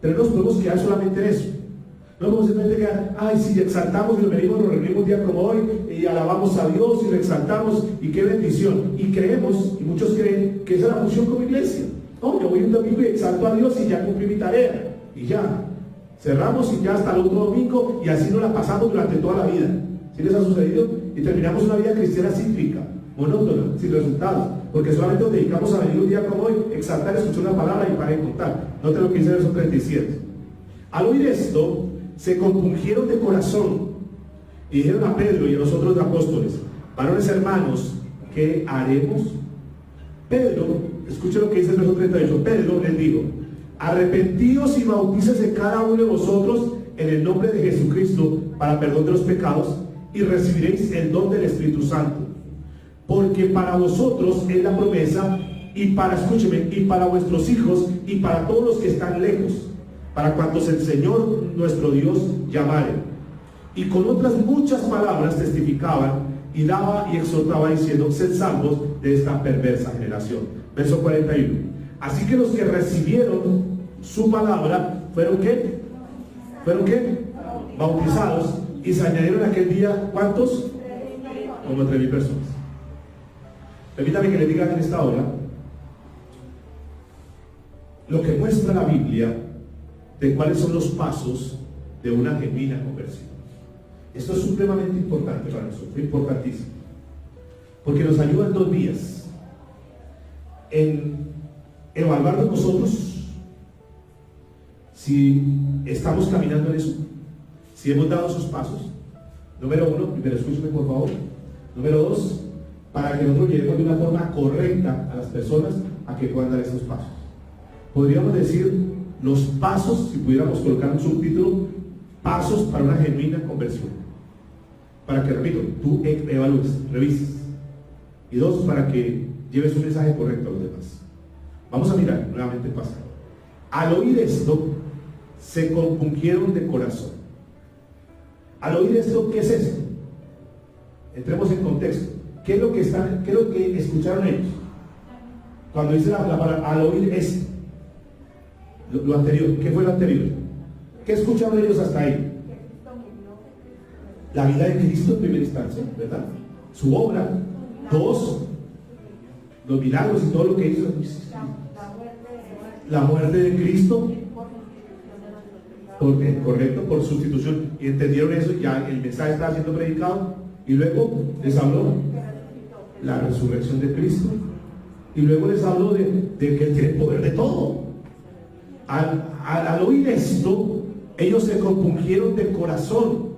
[SPEAKER 2] Pero no nos podemos quedar solamente en eso. No podemos simplemente quedar, ay, si exaltamos y nos reunimos un día como hoy y alabamos a Dios y lo exaltamos y qué bendición. Y creemos, y muchos creen, que esa es la función como iglesia. No, yo voy un domingo y exalto a Dios y ya cumplí mi tarea. Y ya, cerramos y ya hasta el otro domingo, y así nos la pasamos durante toda la vida. ¿Sí les ha sucedido? y terminamos una vida cristiana cíclica, monótona, sin resultados, porque solamente nos dedicamos a venir un día como hoy, exaltar, escuchar una palabra y para de contar. Note lo que dice el verso 37. Al oír esto, se compungieron de corazón y dijeron a Pedro y a los otros apóstoles: varones hermanos, ¿qué haremos? Pedro, escuche lo que dice el verso 38. Pedro les dijo: arrepentíos y bautícese cada uno de vosotros en el nombre de Jesucristo para perdón de los pecados, y recibiréis el don del Espíritu Santo, porque para vosotros es la promesa, y escúcheme, y para vuestros hijos y para todos los que están lejos, para cuantos el Señor nuestro Dios llamare. Y con otras muchas palabras testificaban y daba y exhortaba diciendo: sed salvos de esta perversa generación. Verso 41. Así que los que recibieron su palabra fueron ¿qué? ¿Fueron qué? Bautizados. Y se añadieron aquel día, ¿cuántos? Como 3,000 personas. Permítame que le diga en esta hora lo que muestra la Biblia de cuáles son los pasos de una genuina conversión. Esto es supremamente importante para nosotros, importantísimo, porque nos ayuda en 2 vías: en evaluar de nosotros si estamos caminando en eso, si hemos dado esos pasos. Número 1, primero escúcheme por favor. Número 2, para que nosotros lleguemos de una forma correcta a las personas a que puedan dar esos pasos. Podríamos decir los pasos, si pudiéramos colocar un subtítulo: pasos para una genuina conversión. Para que, repito, tú evalúes, revises. Y 2, para que lleves un mensaje correcto a los demás. Vamos a mirar nuevamente el pasaje. Al oír esto, se compungieron de corazón. Al oír esto, ¿qué es esto? Entremos en contexto. ¿Qué es lo que escucharon ellos? Cuando dice la palabra al oír esto, lo anterior, ¿qué fue lo anterior? ¿Qué escucharon ellos hasta ahí? La vida de Cristo en primera instancia, ¿verdad? Su obra. 2, los milagros y todo lo que hizo. La muerte de Cristo, correcto, por sustitución. Y entendieron eso, ya el mensaje estaba siendo predicado. Y luego les habló la resurrección de Cristo. Y luego les habló de que Él tiene el poder de todo. Al oír esto, ellos se compungieron de corazón.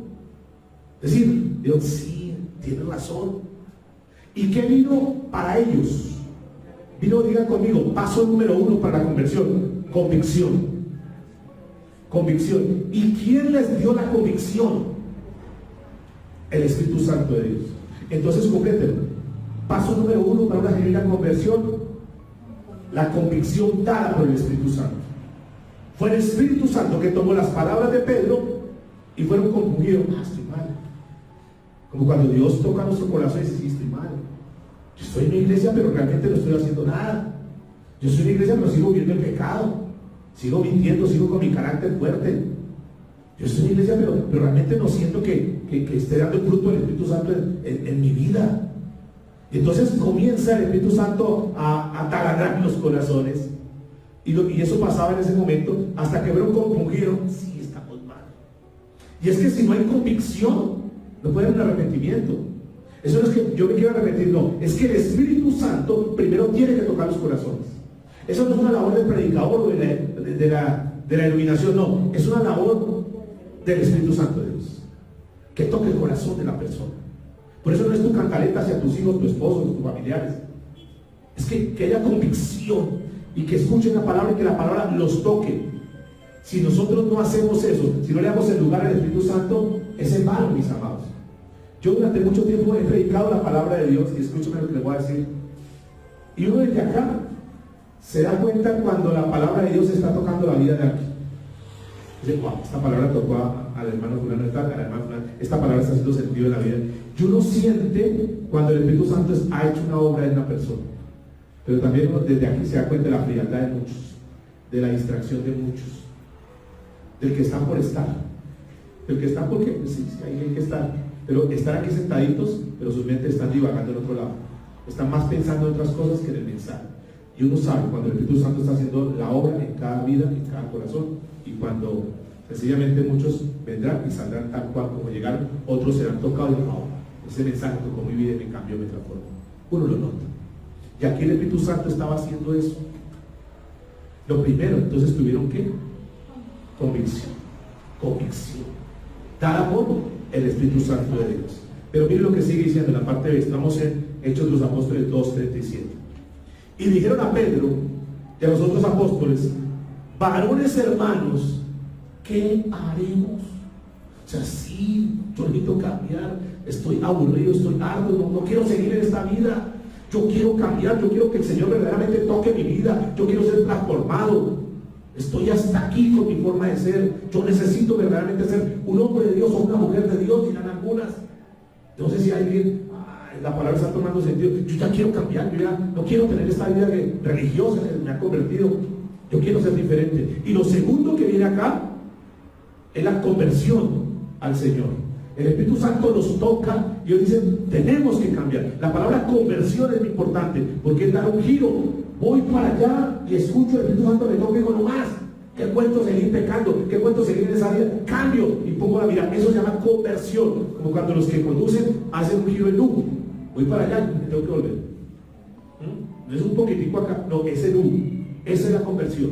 [SPEAKER 2] Es decir, Dios, sí, tiene razón. ¿Y qué vino para ellos? Vino, digan conmigo, paso número 1 para la conversión: convicción. Convicción. ¿Y quién les dio la convicción? El Espíritu Santo de Dios. Entonces, complétenlo. Paso número 1 para una genuina conversión: la convicción dada por el Espíritu Santo. Fue el Espíritu Santo que tomó las palabras de Pedro y fueron compungidos. Estoy mal. Como cuando Dios toca nuestro corazón y dice: sí, estoy mal. Yo estoy en una iglesia, pero realmente no estoy haciendo nada. Yo soy en una iglesia, pero sigo viviendo el pecado. Sigo mintiendo, sigo con mi carácter fuerte. Yo estoy en una iglesia, pero realmente no siento que esté dando el fruto del Espíritu Santo en mi vida. Y entonces comienza el Espíritu Santo a taladrar los corazones. Y eso pasaba en ese momento, hasta que fueron compungidos. Sí, estamos mal. Y es que si no hay convicción, no puede haber un arrepentimiento. Eso no es que yo me quiero arrepentir, no. Es que el Espíritu Santo primero tiene que tocar los corazones. Eso no es una labor del predicador o de la iluminación, no. Es una labor del Espíritu Santo de Dios, que toque el corazón de la persona. Por eso no es tu cantaleta hacia tus hijos, tu esposo, tus familiares. Es que haya convicción y que escuchen la palabra y que la palabra los toque. Si nosotros no hacemos eso, si no le damos el lugar al Espíritu Santo, es en vano, mis amados. Yo durante mucho tiempo he predicado la palabra de Dios, y escúchame lo que les voy a decir. Y uno desde acá se da cuenta cuando la palabra de Dios está tocando la vida de aquí. Dice: wow, esta palabra tocó al hermano fulano, a la hermana fulano, esta palabra está haciendo sentido en la vida. Y uno siente cuando el Espíritu Santo ha hecho una obra en una persona. Pero también desde aquí se da cuenta de la frialdad de muchos, de la distracción de muchos, del que están por estar, del que están porque pues sí, ahí hay que estar, pero están aquí sentaditos, pero sus mentes están divagando en otro lado, están más pensando en otras cosas que en el mensaje. Y uno sabe cuando el Espíritu Santo está haciendo la obra en cada vida, en cada corazón, y cuando sencillamente muchos vendrán y saldrán tal cual como llegaron, otros serán tocados y dirán: no, ese mensaje tocó mi vida y me cambió, me transformó. Uno lo nota. Y aquí el Espíritu Santo estaba haciendo eso. Lo primero, entonces tuvieron que convicción. Dada por el Espíritu Santo de Dios. Pero miren lo que sigue diciendo en la parte B. Estamos en Hechos de los Apóstoles 2:37. Y dijeron a Pedro y a los otros apóstoles: varones hermanos, ¿qué haremos? O sea, sí, yo necesito cambiar, estoy aburrido, estoy harto, no quiero seguir en esta vida. Yo quiero cambiar, yo quiero que el Señor verdaderamente toque mi vida, yo quiero ser transformado. Estoy hasta aquí con mi forma de ser. Yo necesito verdaderamente ser un hombre de Dios o una mujer de Dios, dirán algunas. No sé si alguien, la palabra está tomando sentido. Yo ya quiero cambiar, yo ya no quiero tener esta vida religiosa que me ha convertido. Yo quiero ser diferente. Y lo segundo que viene acá es la conversión al Señor. El Espíritu Santo nos toca y ellos dicen: tenemos que cambiar. La palabra conversión es muy importante porque es dar un giro. Voy para allá y escucho el Espíritu Santo, me toca y digo: no más. ¿Qué cuento seguir pecando? ¿Qué cuento seguir en esa vida? Cambio y pongo la mirada. Eso se llama conversión. Como cuando los que conducen hacen un giro en U. Voy para allá y me tengo que volver. No es un poquitico acá, no, es el U. Esa es la conversión.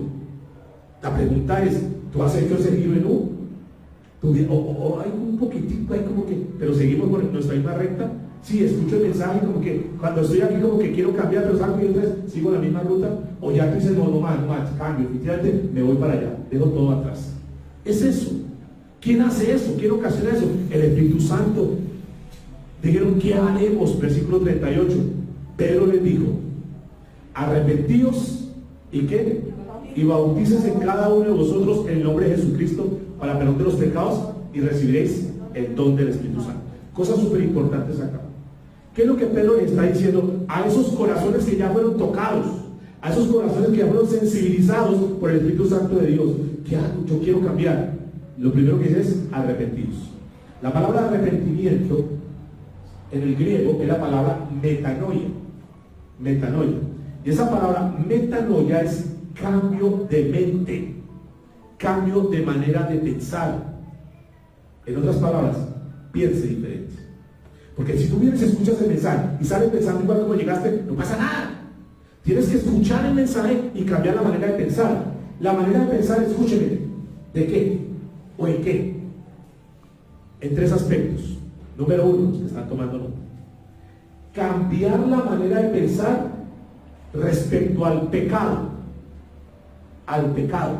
[SPEAKER 2] La pregunta es: ¿tú has hecho ese giro en U? O hay un poquitico ahí como que, pero seguimos por nuestra misma recta. Sí, escucho el mensaje como que cuando estoy aquí como que quiero cambiar, pero salgo y entonces sigo la misma ruta. O ya tú dices: no más, cambio, efectivamente me voy para allá, dejo todo atrás. Es eso. ¿Quién hace eso? ¿Quién ocasiona eso? El Espíritu Santo. Dijeron: ¿qué haremos? Versículo 38. Pedro les dijo: arrepentíos y ¿qué? Y bautícese cada uno de vosotros en el nombre de Jesucristo para perdón de los pecados y recibiréis el don del Espíritu Santo. Cosas súper importantes acá. ¿Qué es lo que Pedro le está diciendo a esos corazones que ya fueron tocados, a esos corazones que ya fueron sensibilizados por el Espíritu Santo de Dios? ¿Qué hago? Yo quiero cambiar. Lo primero que dice es arrepentidos. La palabra arrepentimiento en el griego es la palabra metanoia. Metanoia. Y esa palabra metanoia es cambio de mente, cambio de manera de pensar. En otras palabras, piense diferente. Porque si tú vienes y escuchas el mensaje y sales pensando igual como llegaste, no pasa nada. Tienes que escuchar el mensaje y cambiar la manera de pensar. La manera de pensar, escúcheme, ¿de qué? ¿O en qué? En tres aspectos. Número uno, los que están tomando nota: cambiar la manera de pensar respecto al pecado. Al pecado.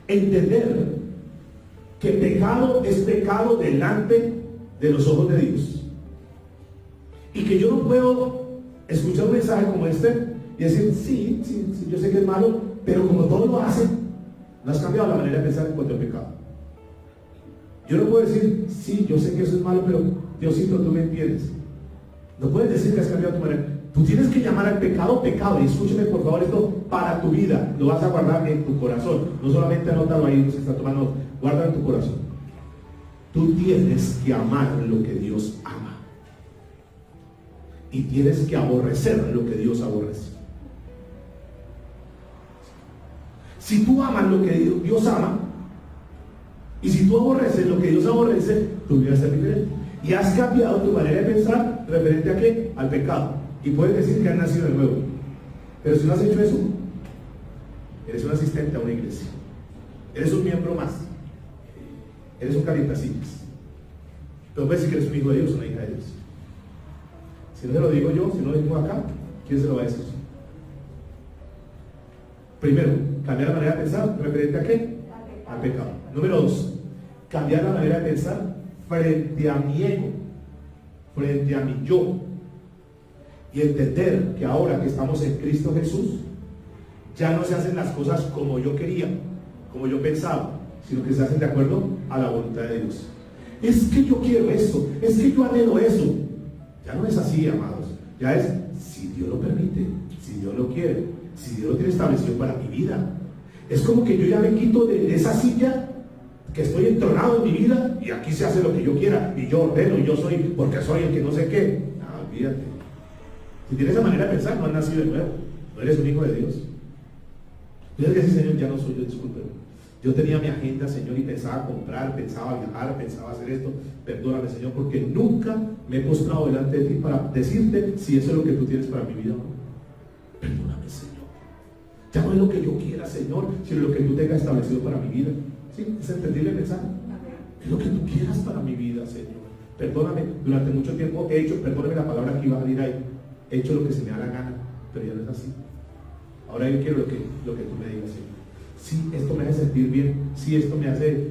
[SPEAKER 2] Entender que pecado es pecado delante de los ojos de Dios. Y que yo no puedo escuchar un mensaje como este y decir: sí, yo sé que es malo, pero como todos lo hacen, no has cambiado la manera de pensar en cuanto al pecado. Yo no puedo decir: sí, yo sé que eso es malo, pero Diosito, tú me entiendes. No puedes decir que has cambiado tu manera. Tú tienes que llamar al pecado pecado. Y escúcheme por favor esto para tu vida. Lo vas a guardar en tu corazón. No solamente anótalo ahí, no se está tomando. Guarda en tu corazón. Tú tienes que amar lo que Dios ama. Y tienes que aborrecer lo que Dios aborrece. Si tú amas lo que Dios ama, y si tú aborreces lo que Dios aborrece, tu vida será diferente. Y has cambiado tu manera de pensar referente a qué? Al pecado. Y puedes decir que has nacido de nuevo. Pero si no has hecho eso, eres un asistente a una iglesia. Eres un miembro más. Eres un calientasillas. Pero puedes decir que eres un hijo de Dios, una hija de Dios. Si no te lo digo yo, si no lo digo acá, ¿quién se lo va a decir? Primero, cambiar la manera de pensar referente a qué? Al pecado. Número dos, cambiar la manera de pensar frente a mi ego, frente a mi yo. Y entender que ahora que estamos en Cristo Jesús, ya no se hacen las cosas como yo quería, como yo pensaba, sino que se hacen de acuerdo a la voluntad de Dios. Es que yo quiero eso, es que yo anhelo eso. Ya no es así, amados. Ya es, si Dios lo permite, si Dios lo quiere, si Dios lo tiene establecido para mi vida. Es como que yo ya me quito de esa silla que estoy entronado en mi vida y aquí se hace lo que yo quiera y yo ordeno y yo soy porque soy el que no sé qué. No, olvídate. Si tienes esa manera de pensar, no has nacido de nuevo, no eres un hijo de Dios. Tienes que decir: Señor, ya no soy yo, discúlpeme. Yo tenía mi agenda, Señor, y pensaba comprar, pensaba viajar, pensaba hacer esto. Perdóname, Señor, porque nunca me he postrado delante de ti para decirte si eso es lo que tú tienes para mi vida o no. Perdóname, Señor. Ya no es lo que yo quiera, Señor, sino lo que tú tengas establecido para mi vida. ¿Sí? ¿Es entendible el mensaje? Es lo que tú quieras para mi vida, Señor. Perdóname, durante mucho tiempo he hecho, perdóname la palabra que iba a salir ahí, he hecho lo que se me da la gana, pero ya no es así. Ahora yo quiero lo que tú me digas, Señor. Sí, esto me hace sentir bien, sí, esto me hace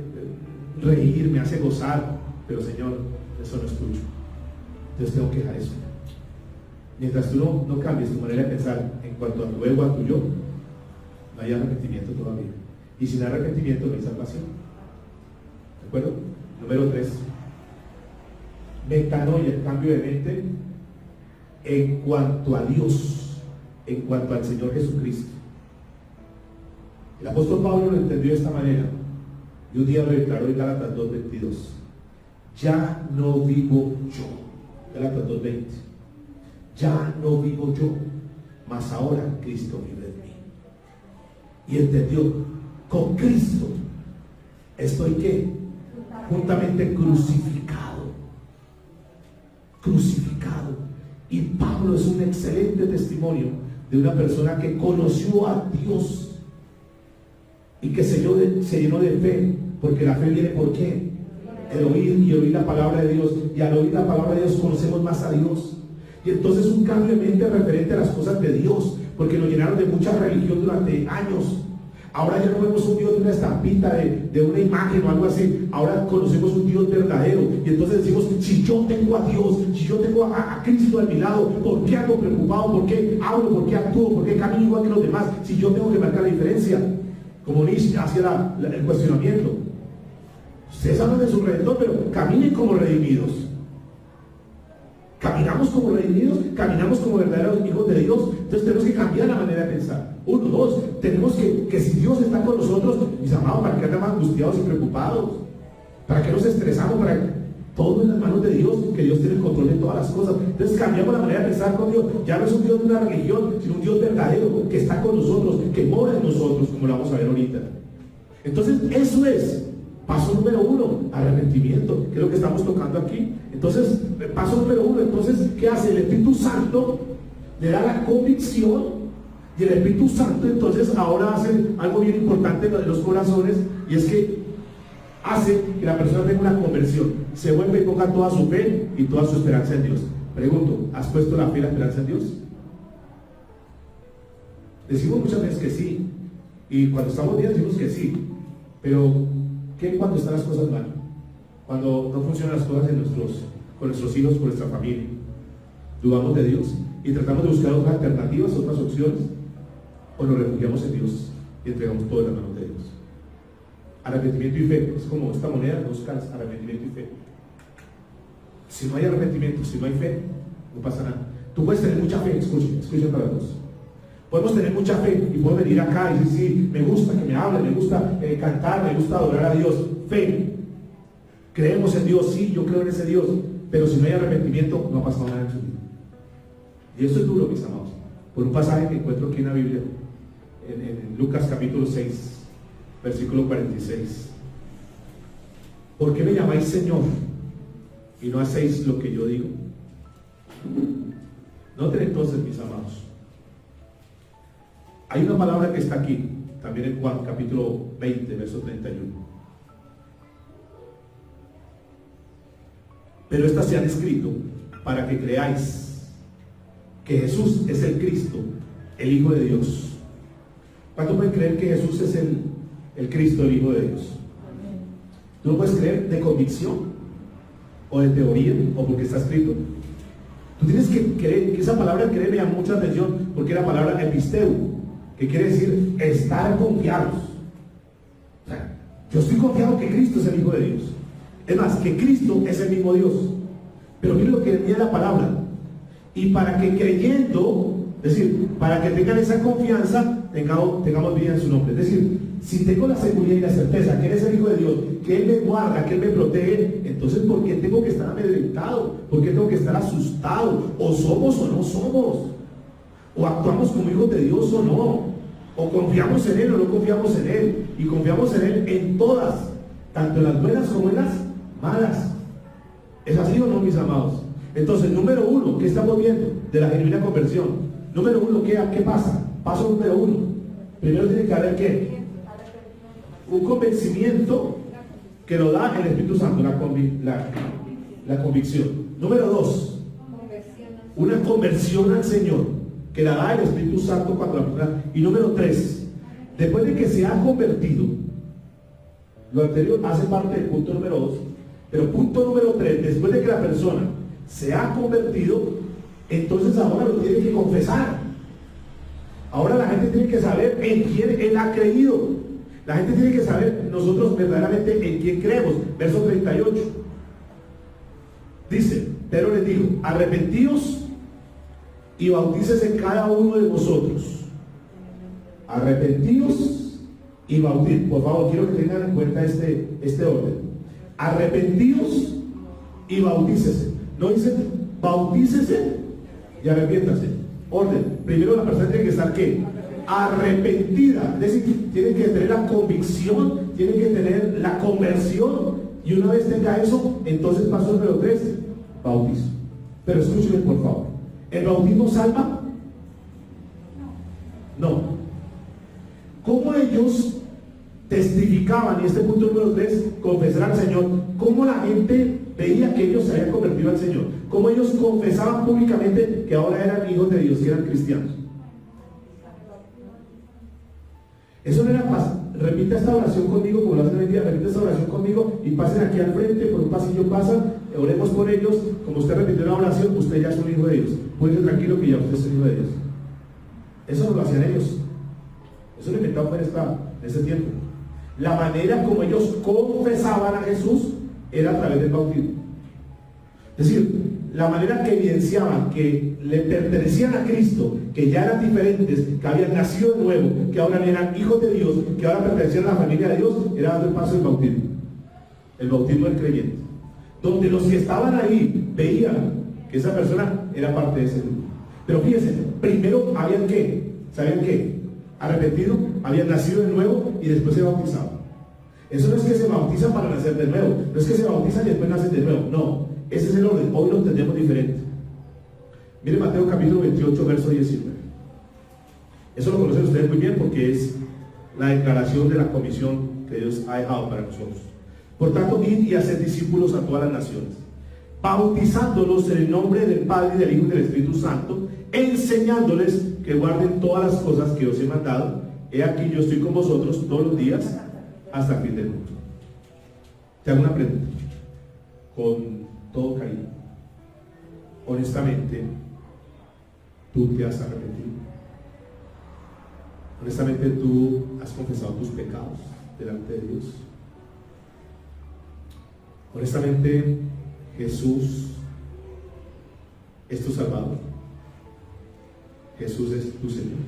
[SPEAKER 2] reír, me hace gozar, pero Señor, eso no es tuyo. Entonces tengo que dejar eso. Mientras tú no cambies tu manera de pensar en cuanto a tu ego, a tu yo, no hay arrepentimiento todavía. Y sin arrepentimiento no hay salvación. ¿De acuerdo? Número 3. Metanoia, el cambio de mente en cuanto a Dios, en cuanto al Señor Jesucristo. El apóstol Pablo lo entendió de esta manera y un día lo declaró en Gálatas 2:22. Ya no vivo yo. Gálatas 2:20. Ya no vivo yo, mas ahora Cristo vive en mí. Y entendió, con Cristo estoy ¿qué? Juntamente crucificado. Crucificado. Y Pablo es un excelente testimonio de una persona que conoció a Dios y que se llenó de fe, porque la fe viene ¿por qué? El oír y oír la palabra de Dios, y al oír la palabra de Dios conocemos más a Dios. Y entonces un cambio de mente referente a las cosas de Dios, porque nos llenaron de mucha religión durante años. Ahora ya no vemos un Dios de una estampita, de una imagen o algo así. Ahora conocemos un Dios verdadero. Y entonces decimos, si yo tengo a Dios, si yo tengo a Cristo a mi lado, ¿por qué ando preocupado? ¿Por qué hablo? ¿Por qué actúo? ¿Por qué camino igual que los demás? Si yo tengo que marcar la diferencia. Como Nietzsche hacía el cuestionamiento. Ustedes hablan de su redentor, pero caminen como redimidos. Caminamos como redimidos, caminamos como verdaderos hijos de Dios. Entonces tenemos que cambiar la manera de pensar. 1, 2, tenemos que si Dios está con nosotros, mis amados, ¿para qué andamos angustiados y preocupados? ¿Para qué nos estresamos? ¿Para qué? Todo en las manos de Dios, que Dios tiene el control de todas las cosas. Entonces cambiamos la manera de pensar con Dios. Ya no es un Dios de una religión, sino un Dios verdadero, que está con nosotros, que mora en nosotros, como lo vamos a ver ahorita. Entonces eso es paso número 1, arrepentimiento, que es lo que estamos tocando aquí. Entonces, paso número 1, entonces, ¿qué hace? El Espíritu Santo le da la convicción, y el Espíritu Santo entonces ahora hace algo bien importante en los corazones, y es que hace que la persona tenga una conversión, se vuelve y ponga toda su fe y toda su esperanza en Dios. Pregunto, ¿has puesto la fe y la esperanza en Dios? Decimos muchas veces que sí, y cuando estamos bien decimos que sí, pero ¿qué cuando están las cosas mal? Cuando no funcionan las cosas con nuestros hijos, con nuestra familia. Dudamos de Dios y tratamos de buscar otras alternativas, otras opciones, o nos refugiamos en Dios y entregamos todo en las manos de Dios. Arrepentimiento y fe, es como esta moneda, 2 caras, arrepentimiento y fe. Si no hay arrepentimiento, si no hay fe, no pasa nada. Tú puedes tener mucha fe, escuchen para todos. Podemos tener mucha fe y podemos venir acá y decir, sí, me gusta que me hablen, me gusta cantar, me gusta adorar a Dios. Fe. Creemos en Dios, sí, yo creo en ese Dios, pero si no hay arrepentimiento, no ha pasado nada en su vida. Y eso es duro, mis amados. Por un pasaje que encuentro aquí en la Biblia, en Lucas capítulo 6, versículo 46. ¿Por qué me llamáis Señor y no hacéis lo que yo digo? Noten entonces, mis amados, hay una palabra que está aquí, también en Juan capítulo 20, verso 31. Pero estas se han escrito para que creáis que Jesús es el Cristo, el Hijo de Dios. ¿Cuántos pueden creer que Jesús es el Cristo, el Hijo de Dios? Tú lo puedes creer de convicción, o de teoría, o porque está escrito. Tú tienes que creer, que esa palabra creer me llama mucha atención, porque es la palabra episteu, que quiere decir estar confiados. O sea, yo estoy confiado que Cristo es el Hijo de Dios. Es más, que Cristo es el mismo Dios. Pero mire lo que tiene la palabra. Y para que creyendo, es decir, para que tengan esa confianza, tengamos vida en su nombre. Es decir, si tengo la seguridad y la certeza que Él es el Hijo de Dios, que Él me guarda, que Él me protege, entonces ¿por qué tengo que estar amedrentado? ¿Por qué tengo que estar asustado? O somos o no somos. O actuamos como hijos de Dios o no. O confiamos en Él o no confiamos en Él. Y confiamos en Él en todas, tanto en las buenas como en las malas. ¿Es así o no, mis amados? Entonces, número uno, ¿qué estamos viendo de la genuina conversión? Número uno, ¿qué pasa? Paso número uno. Primero tiene que haber ¿qué? Un convencimiento que lo da el Espíritu Santo, la convicción. Número dos, una conversión al Señor que la da el Espíritu Santo cuando la persona. Y número tres, después de que se ha convertido, lo anterior hace parte del punto número dos, pero punto número tres, después de que la persona se ha convertido, entonces ahora lo tiene que confesar. Ahora la gente tiene que saber en quién él ha creído. La gente tiene que saber nosotros verdaderamente en quién creemos. Verso 38 dice, Pedro les dijo: arrepentíos y bautícese cada uno de vosotros. Arrepentíos y bautícese. Por favor, quiero que tengan en cuenta este orden. Arrepentíos y bautícese. No dice bautícese y arrepiéntase. Orden. Primero la persona tiene que estar ¿qué? Arrepentida. Es decir, tiene que tener la convicción, tiene que tener la conversión. Y una vez tenga eso, entonces paso número 3, bautizo. Pero escúchenme por favor. ¿El bautismo salva? No. ¿Cómo ellos testificaban? Y este punto número 3, confesar al Señor. ¿Cómo la gente veía que ellos se habían convertido al Señor? ¿Cómo ellos confesaban públicamente que ahora eran hijos de Dios, que eran cristianos? Eso no era fácil. Repita esta oración conmigo, como lo hacen hoy día. Repita esta oración conmigo y pasen aquí al frente, por un pasillo pasan, oremos por ellos. Como usted repitió la oración, usted ya es un hijo de Dios. Puede ser tranquilo que ya usted es un hijo de Dios. Eso no lo hacían ellos. Eso lo inventaron en ese tiempo. La manera como ellos confesaban a Jesús era a través del bautismo. Es decir, la manera que evidenciaban que le pertenecían a Cristo, que ya eran diferentes, que habían nacido de nuevo, que ahora eran hijos de Dios, que ahora pertenecían a la familia de Dios, era dando el paso del bautismo. El bautismo del creyente. Donde los que estaban ahí veían que esa persona era parte de ese grupo. Pero fíjense, primero habían ¿qué? ¿Sabían qué? Arrepentido, habían nacido de nuevo y después se bautizaban. Eso no es que se bautizan para nacer de nuevo, no es que se bautizan y después nacen de nuevo, no. Ese es el orden, hoy lo entendemos diferente. Mire Mateo capítulo 28, verso 19. Eso lo conocen ustedes muy bien porque es la declaración de la comisión que Dios ha dejado para nosotros. Por tanto, id y haced discípulos a todas las naciones, bautizándolos en el nombre del Padre, y del Hijo y del Espíritu Santo, enseñándoles que guarden todas las cosas que os he mandado. He aquí, yo estoy con vosotros todos los días hasta el fin del mundo. Te hago una pregunta con todo cariño. Honestamente, ¿tú te has arrepentido? Honestamente, ¿tú has confesado tus pecados delante de Dios? Honestamente, ¿Jesús es tu Salvador? ¿Jesús es tu Señor?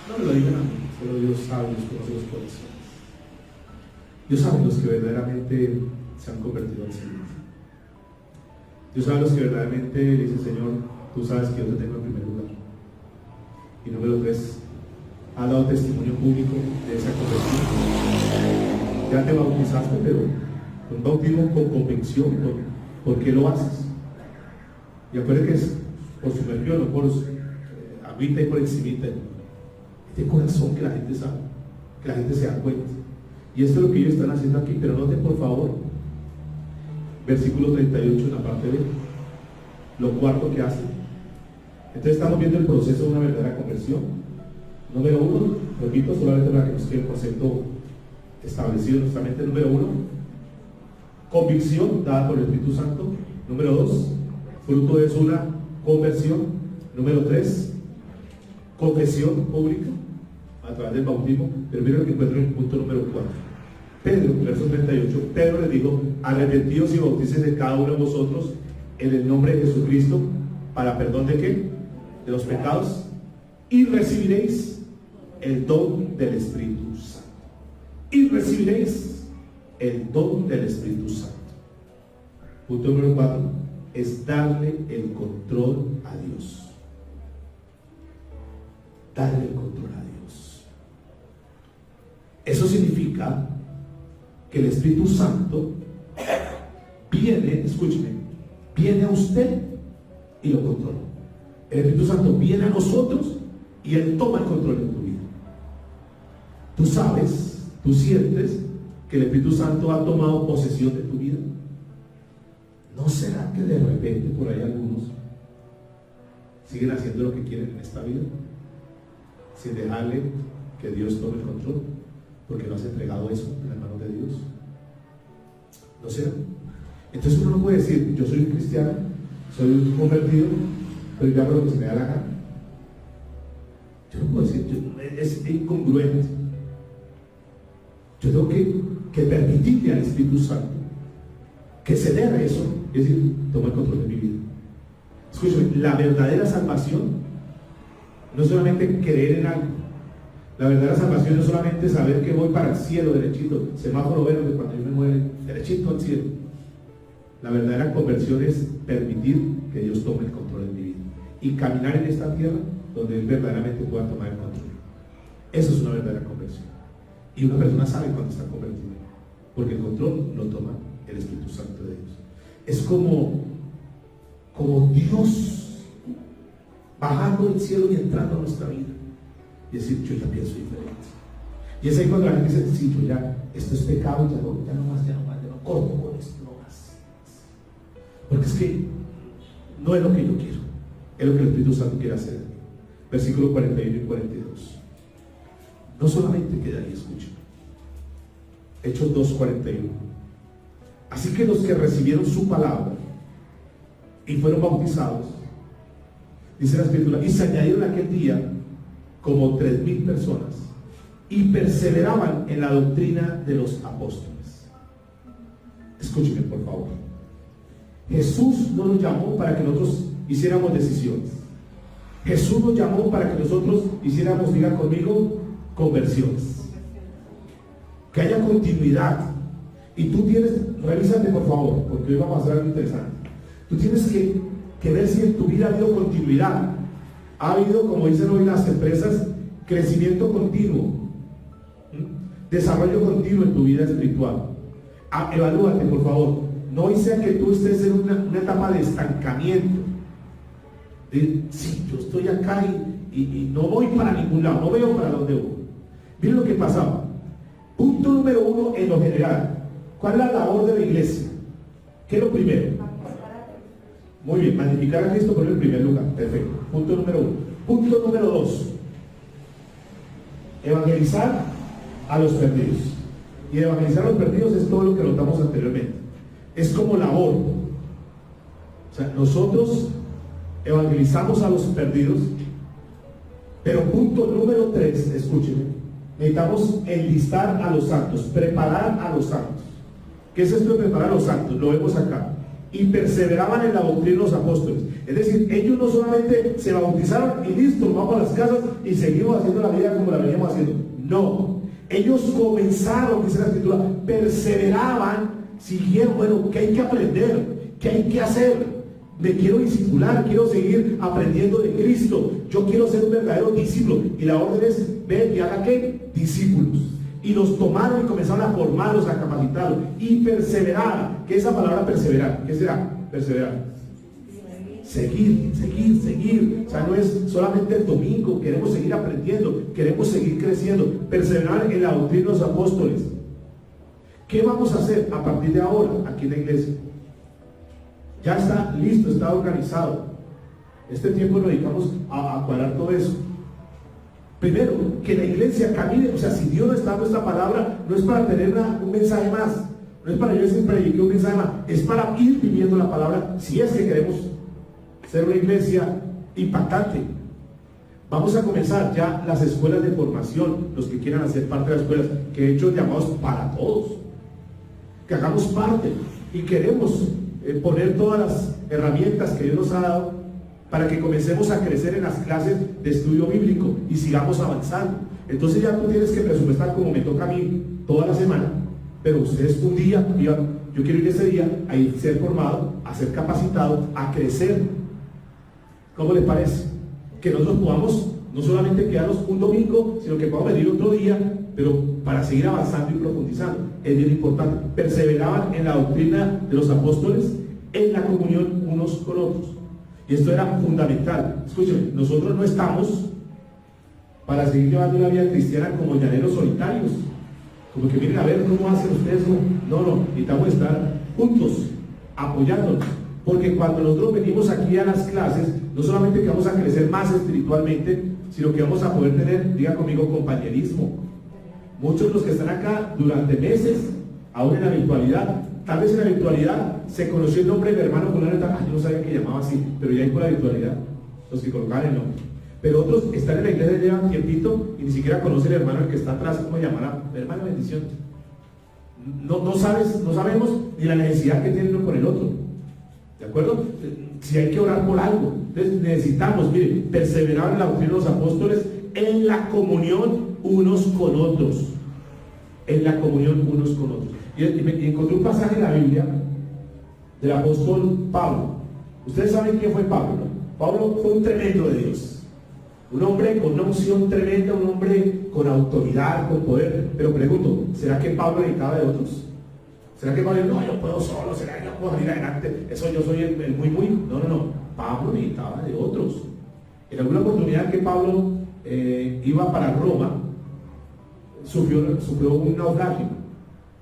[SPEAKER 2] No me lo digan a mí, solo Dios sabe, Dios conoce los corazones. Dios sabe los que verdaderamente se han convertido al Señor. Dios sabe los que verdaderamente dicen: Señor, tú sabes que yo te tengo en primer lugar. Y número 3, ha dado testimonio público de esa conversión. Ya te bautizaste, pero un bautismo con convicción. ¿Por qué lo haces? Y acuérdate que es por sumergión, no por agüita y por encimita. Este corazón que la gente sabe, que la gente se da cuenta. Y esto es lo que ellos están haciendo aquí. Pero noten por favor versículo 38 en la parte B, lo cuarto que hacen. Entonces estamos viendo el proceso de una verdadera conversión. Número 1, repito solamente para que nos quede el concepto establecido en nuestra mente. Número 1, convicción dada por el Espíritu Santo. Número 2, fruto de eso una conversión. Número 3, confesión pública a través del bautismo. Pero miren lo que encuentro en el punto número 4. Pedro, verso 38, Pedro les dijo: arrepentíos y bautícense cada uno de vosotros en el nombre de Jesucristo para perdón de ¿qué? De los pecados, y recibiréis el don del Espíritu Santo. Y recibiréis el don del Espíritu Santo. Punto número 4 es darle el control a Dios. Darle el control a Dios. significa que el Espíritu Santo viene, escúcheme, viene a usted y lo controla. El Espíritu Santo viene a nosotros y Él toma el control de tu vida. Tú sabes, tú sientes que el Espíritu Santo ha tomado posesión de tu vida. ¿No será que de repente por ahí algunos siguen haciendo lo que quieren en esta vida sin dejarle que Dios tome el control, porque no has entregado eso en las manos de Dios? ¿No será? Entonces uno no puede decir, yo soy un cristiano, soy un convertido, pero yo hago lo que se me da la gana. Yo no puedo decir, es incongruente. Yo tengo que permitirle al Espíritu Santo que se dé a eso, es decir, toma el control de mi vida. Escúchame, la verdadera salvación no es solamente creer en algo. La verdadera salvación no es solamente saber que voy para el cielo derechito, semáforo verde cuando yo me muere, derechito al cielo. La verdadera conversión es permitir que Dios tome el control de mi vida y caminar en esta tierra donde Él verdaderamente pueda tomar el control. Eso es una verdadera conversión. Y una persona sabe cuando está convertida, porque el control lo toma el Espíritu Santo de Dios. Es como Dios bajando del cielo y entrando a nuestra vida y decir, yo ya pienso diferente. Y es ahí cuando la gente dice, sí, yo ya, esto es pecado, ya no más, ya no corto con esto, no más. Porque es que no es lo que yo quiero, es lo que el Espíritu Santo quiere hacer. Versículo 41 y 42. No solamente queda ahí, escuchen. Hechos 2:41. Así que los que recibieron su palabra y fueron bautizados, dice la Escritura, y se añadieron aquel día como 3,000 personas y perseveraban en la doctrina de los apóstoles. Escúchenme, por favor. Jesús no nos llamó para que nosotros hiciéramos decisiones. Jesús nos llamó para que nosotros hiciéramos, diga conmigo, conversiones. Que haya continuidad. Y tú tienes, revísate por favor, porque hoy vamos a hacer algo interesante. Tú tienes que ver si en tu vida ha habido continuidad. Ha habido, como dicen hoy las empresas, crecimiento continuo, desarrollo continuo en tu vida espiritual. Evalúate, por favor. No sea que tú estés en una etapa de estancamiento. Sí, yo estoy acá y no voy para ningún lado, no veo para dónde voy. Miren lo que pasaba. Punto número 1 en lo general. ¿Cuál es la labor de la iglesia? ¿Qué es lo primero? Muy bien, magnificar a Cristo por el primer lugar. Perfecto. Punto número 1. Punto número 2. Evangelizar a los perdidos. Y evangelizar a los perdidos es todo lo que notamos anteriormente. Es como labor. O sea, nosotros evangelizamos a los perdidos, pero punto número 3, escúchenme, necesitamos enlistar a los santos, preparar a los santos. ¿Qué es esto de preparar a los santos? Lo vemos acá. Y perseveraban en la doctrina de los apóstoles. Es decir, ellos no solamente se bautizaron y listo, vamos a las casas y seguimos haciendo la vida como la veníamos haciendo. No, ellos comenzaron, dice la Escritura, perseveraban, siguieron, bueno, ¿qué hay que aprender? ¿Qué hay que hacer? Me quiero discipular, quiero seguir aprendiendo de Cristo, yo quiero ser un verdadero discípulo. Y la orden es, ven y haga ¿qué? Discípulos. Y los tomaron y comenzaron a formarlos, a capacitarlos y perseverar. ¿Qué es esa palabra perseverar? ¿Qué será? Perseverar. Seguir. O sea, no es solamente el domingo, queremos seguir aprendiendo, queremos seguir creciendo, perseverar en la doctrina de los apóstoles. ¿Qué vamos a hacer a partir de ahora aquí en la iglesia? Ya está listo, está organizado. Este tiempo lo dedicamos a cuadrar todo eso. Primero, que la iglesia camine. O sea, si Dios no está dando esta palabra, no es para tener un mensaje más, no es para yo decir prediqué un mensaje más, es para ir viviendo la palabra, si es que queremos ser una iglesia impactante. Vamos a comenzar ya las escuelas de formación, los que quieran hacer parte de las escuelas, que he hecho llamados para todos, que hagamos parte y queremos poner todas las herramientas que Dios nos ha dado para que comencemos a crecer en las clases de estudio bíblico y sigamos avanzando. Entonces ya tú tienes que presupuestar, como me toca a mí toda la semana, pero ustedes un día, yo quiero ir ese día a ir a ser formado, a ser capacitado, a crecer. ¿Cómo les parece? Que nosotros podamos no solamente quedarnos un domingo, sino que podamos venir otro día pero para seguir avanzando y profundizando. Es bien importante. Perseveraban en la doctrina de los apóstoles, en la comunión unos con otros. Y esto era fundamental. Escúchenme, nosotros no estamos para seguir llevando una vida cristiana como llaneros solitarios. Como que miren a ver cómo hacen ustedes. No, necesitamos estar juntos, apoyándonos. Porque cuando nosotros venimos aquí a las clases, no solamente que vamos a crecer más espiritualmente, sino que vamos a poder tener, diga conmigo, compañerismo. Muchos de los que están acá durante meses, aún en la virtualidad, tal vez en la virtualidad se conoció el nombre del hermano con una nota, yo no sabía que llamaba así, pero ya hay por la virtualidad, los que colocaban el nombre. Pero otros están en la iglesia, llevan tiempito y ni siquiera conocen el hermano el que está atrás, ¿cómo llamará? Hermano, bendición. No sabemos ni la necesidad que tiene uno con el otro. ¿De acuerdo? Si hay que orar por algo. Entonces necesitamos, mire, perseverar en la doctrina de los apóstoles, en la comunión unos con otros. En la comunión unos con otros. Y encontré un pasaje en la Biblia del apóstol Pablo. Ustedes saben quién fue Pablo, ¿no? Pablo fue un tremendo de Dios. Un hombre con una unción tremenda, un hombre con autoridad, con poder. Pero pregunto, ¿será que Pablo necesitaba de otros? ¿Será que Pablo no, yo puedo solo? ¿Será que yo puedo salir adelante? Eso yo soy el muy. No. Pablo necesitaba de otros. En alguna oportunidad que Pablo iba para Roma, sufrió un naufragio.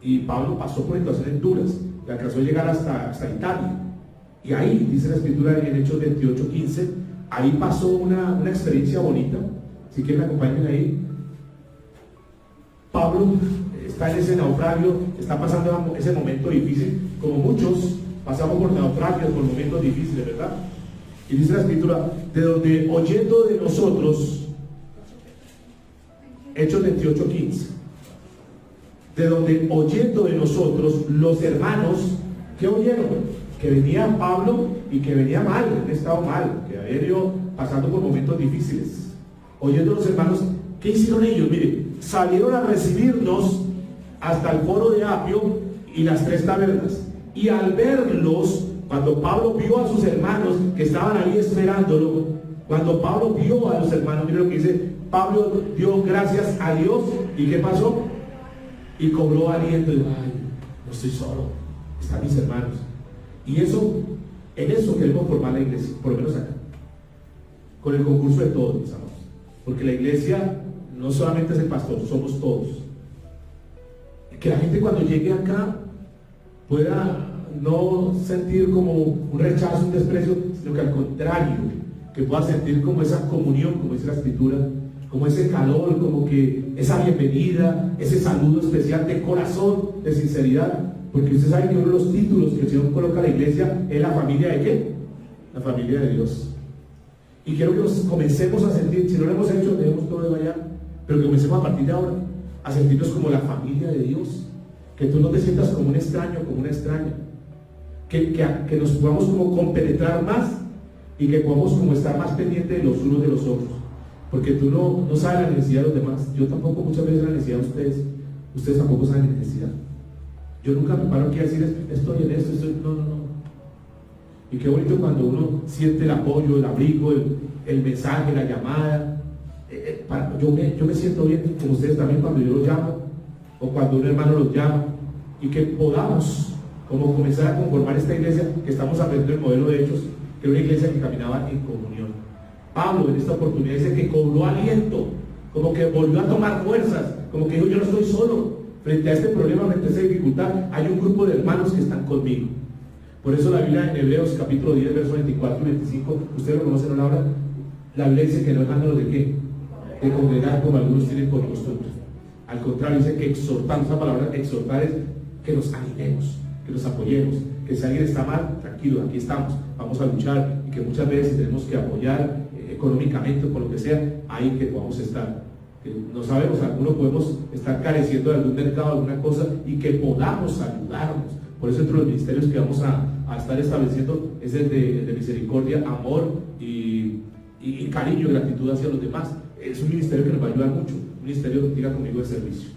[SPEAKER 2] Y Pablo pasó por situaciones duras y alcanzó a llegar hasta Italia. Y ahí, dice la escritura en Hechos 28:15, ahí pasó una experiencia bonita. Si quieren, me acompañen ahí. Pablo está en ese naufragio, está pasando ese momento difícil, como muchos pasamos por naufragios, por momentos difíciles, ¿verdad? Y dice la escritura, de donde oyendo de nosotros, Hechos 28:15, de donde oyendo de nosotros los hermanos, ¿qué oyeron? Que venía Pablo y que venía mal, han estado mal, que había ido pasando por momentos difíciles. Oyendo los hermanos, ¿qué hicieron ellos? Mire, salieron a recibirnos hasta el foro de Apio y las 3 tabernas. Y al verlos, cuando Pablo vio a sus hermanos que estaban ahí esperándolo, cuando Pablo vio a los hermanos, mire lo que dice, Pablo dio gracias a Dios. ¿Y qué pasó? Y cobró aliento. Y ay, no estoy solo, están mis hermanos. Y eso, en eso queremos formar la iglesia, por lo menos acá, con el concurso de todos, mis amados. Porque la iglesia no solamente es el pastor, somos todos. Que la gente cuando llegue acá pueda no sentir como un rechazo, un desprecio, sino que al contrario, que pueda sentir como esa comunión, como dice la escritura, como ese calor, como que esa bienvenida, ese saludo especial de corazón, de sinceridad. Porque usted sabe que uno de los títulos que el Señor coloca a la iglesia es la familia de ¿qué? La familia de Dios. Y quiero que nos comencemos a sentir, si no lo hemos hecho, debemos todo de allá, pero que comencemos a partir de ahora a sentirnos como la familia de Dios. Que tú no te sientas como un extraño, como una extraña. Que nos podamos como compenetrar más y que podamos como estar más pendientes de los unos de los otros. Porque tú no sabes la necesidad de los demás. Yo tampoco muchas veces la necesidad de ustedes. Ustedes tampoco saben la necesidad. Yo nunca me paro aquí a decir estoy en esto, no. Y qué bonito cuando uno siente el apoyo, el abrigo, el mensaje, la llamada. Yo me siento bien, como ustedes también, cuando yo los llamo o cuando un hermano los llama, y que podamos como comenzar a conformar esta iglesia que estamos aprendiendo el modelo de Hechos, que era una iglesia que caminaba en comunión. Pablo en esta oportunidad dice que cobró aliento, como que volvió a tomar fuerzas, como que dijo, yo no estoy solo. Frente a este problema, frente a esta dificultad, hay un grupo de hermanos que están conmigo. Por eso la Biblia en Hebreos capítulo 10, versos 24 y 25, ustedes lo conocen, ¿no? Ahora, la Biblia dice que no es dándonos de qué, de congregar como algunos tienen por costumbre. Al contrario, dice que exhortando, esa palabra exhortar es que nos animemos, que nos apoyemos, que si alguien está mal, tranquilo, aquí estamos, vamos a luchar, y que muchas veces tenemos que apoyar económicamente o por lo que sea, ahí que podamos estar. Que no sabemos, algunos podemos estar careciendo de algún mercado, alguna cosa, y que podamos ayudarnos. Por eso, entre los ministerios que vamos a estar estableciendo es el de misericordia, amor y cariño, gratitud hacia los demás. Es un ministerio que nos va a ayudar mucho. Un ministerio, diga conmigo, de servicio.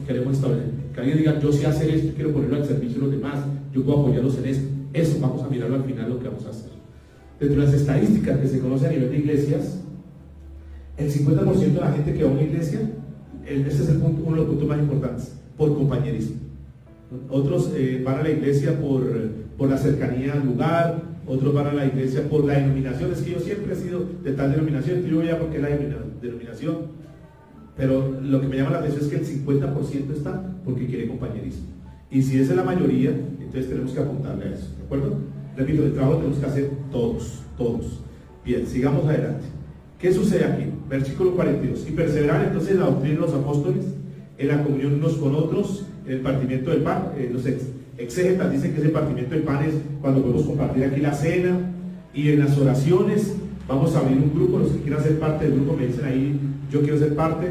[SPEAKER 2] Queremos establecer, que alguien diga, yo sé hacer esto, quiero ponerlo al servicio de los demás, yo puedo apoyarlos en esto. Eso vamos a mirarlo al final, lo que vamos a hacer. Dentro de las estadísticas que se conocen a nivel de iglesias, el 50% de la gente que va a una iglesia Este es uno de los puntos más importantes, por compañerismo. Otros van a la iglesia por la cercanía al lugar, otros van a la iglesia por la denominación. Es que yo siempre he sido de tal denominación, yo voy a porque es la denominación. Pero lo que me llama la atención es que el 50% está porque quiere compañerismo. Y si esa es la mayoría, entonces tenemos que apuntarle a eso, ¿de acuerdo? Repito, el trabajo tenemos que hacer todos. Bien, sigamos adelante. ¿Qué sucede aquí? Versículo 42. Y perseverar entonces en la doctrina de los apóstoles, en la comunión unos con otros, en el partimiento del pan. Los exégetas dicen que ese partimiento del pan es cuando podemos compartir aquí la cena, y en las oraciones. Vamos a abrir un grupo, los que quieran ser parte del grupo me dicen ahí, yo quiero ser parte,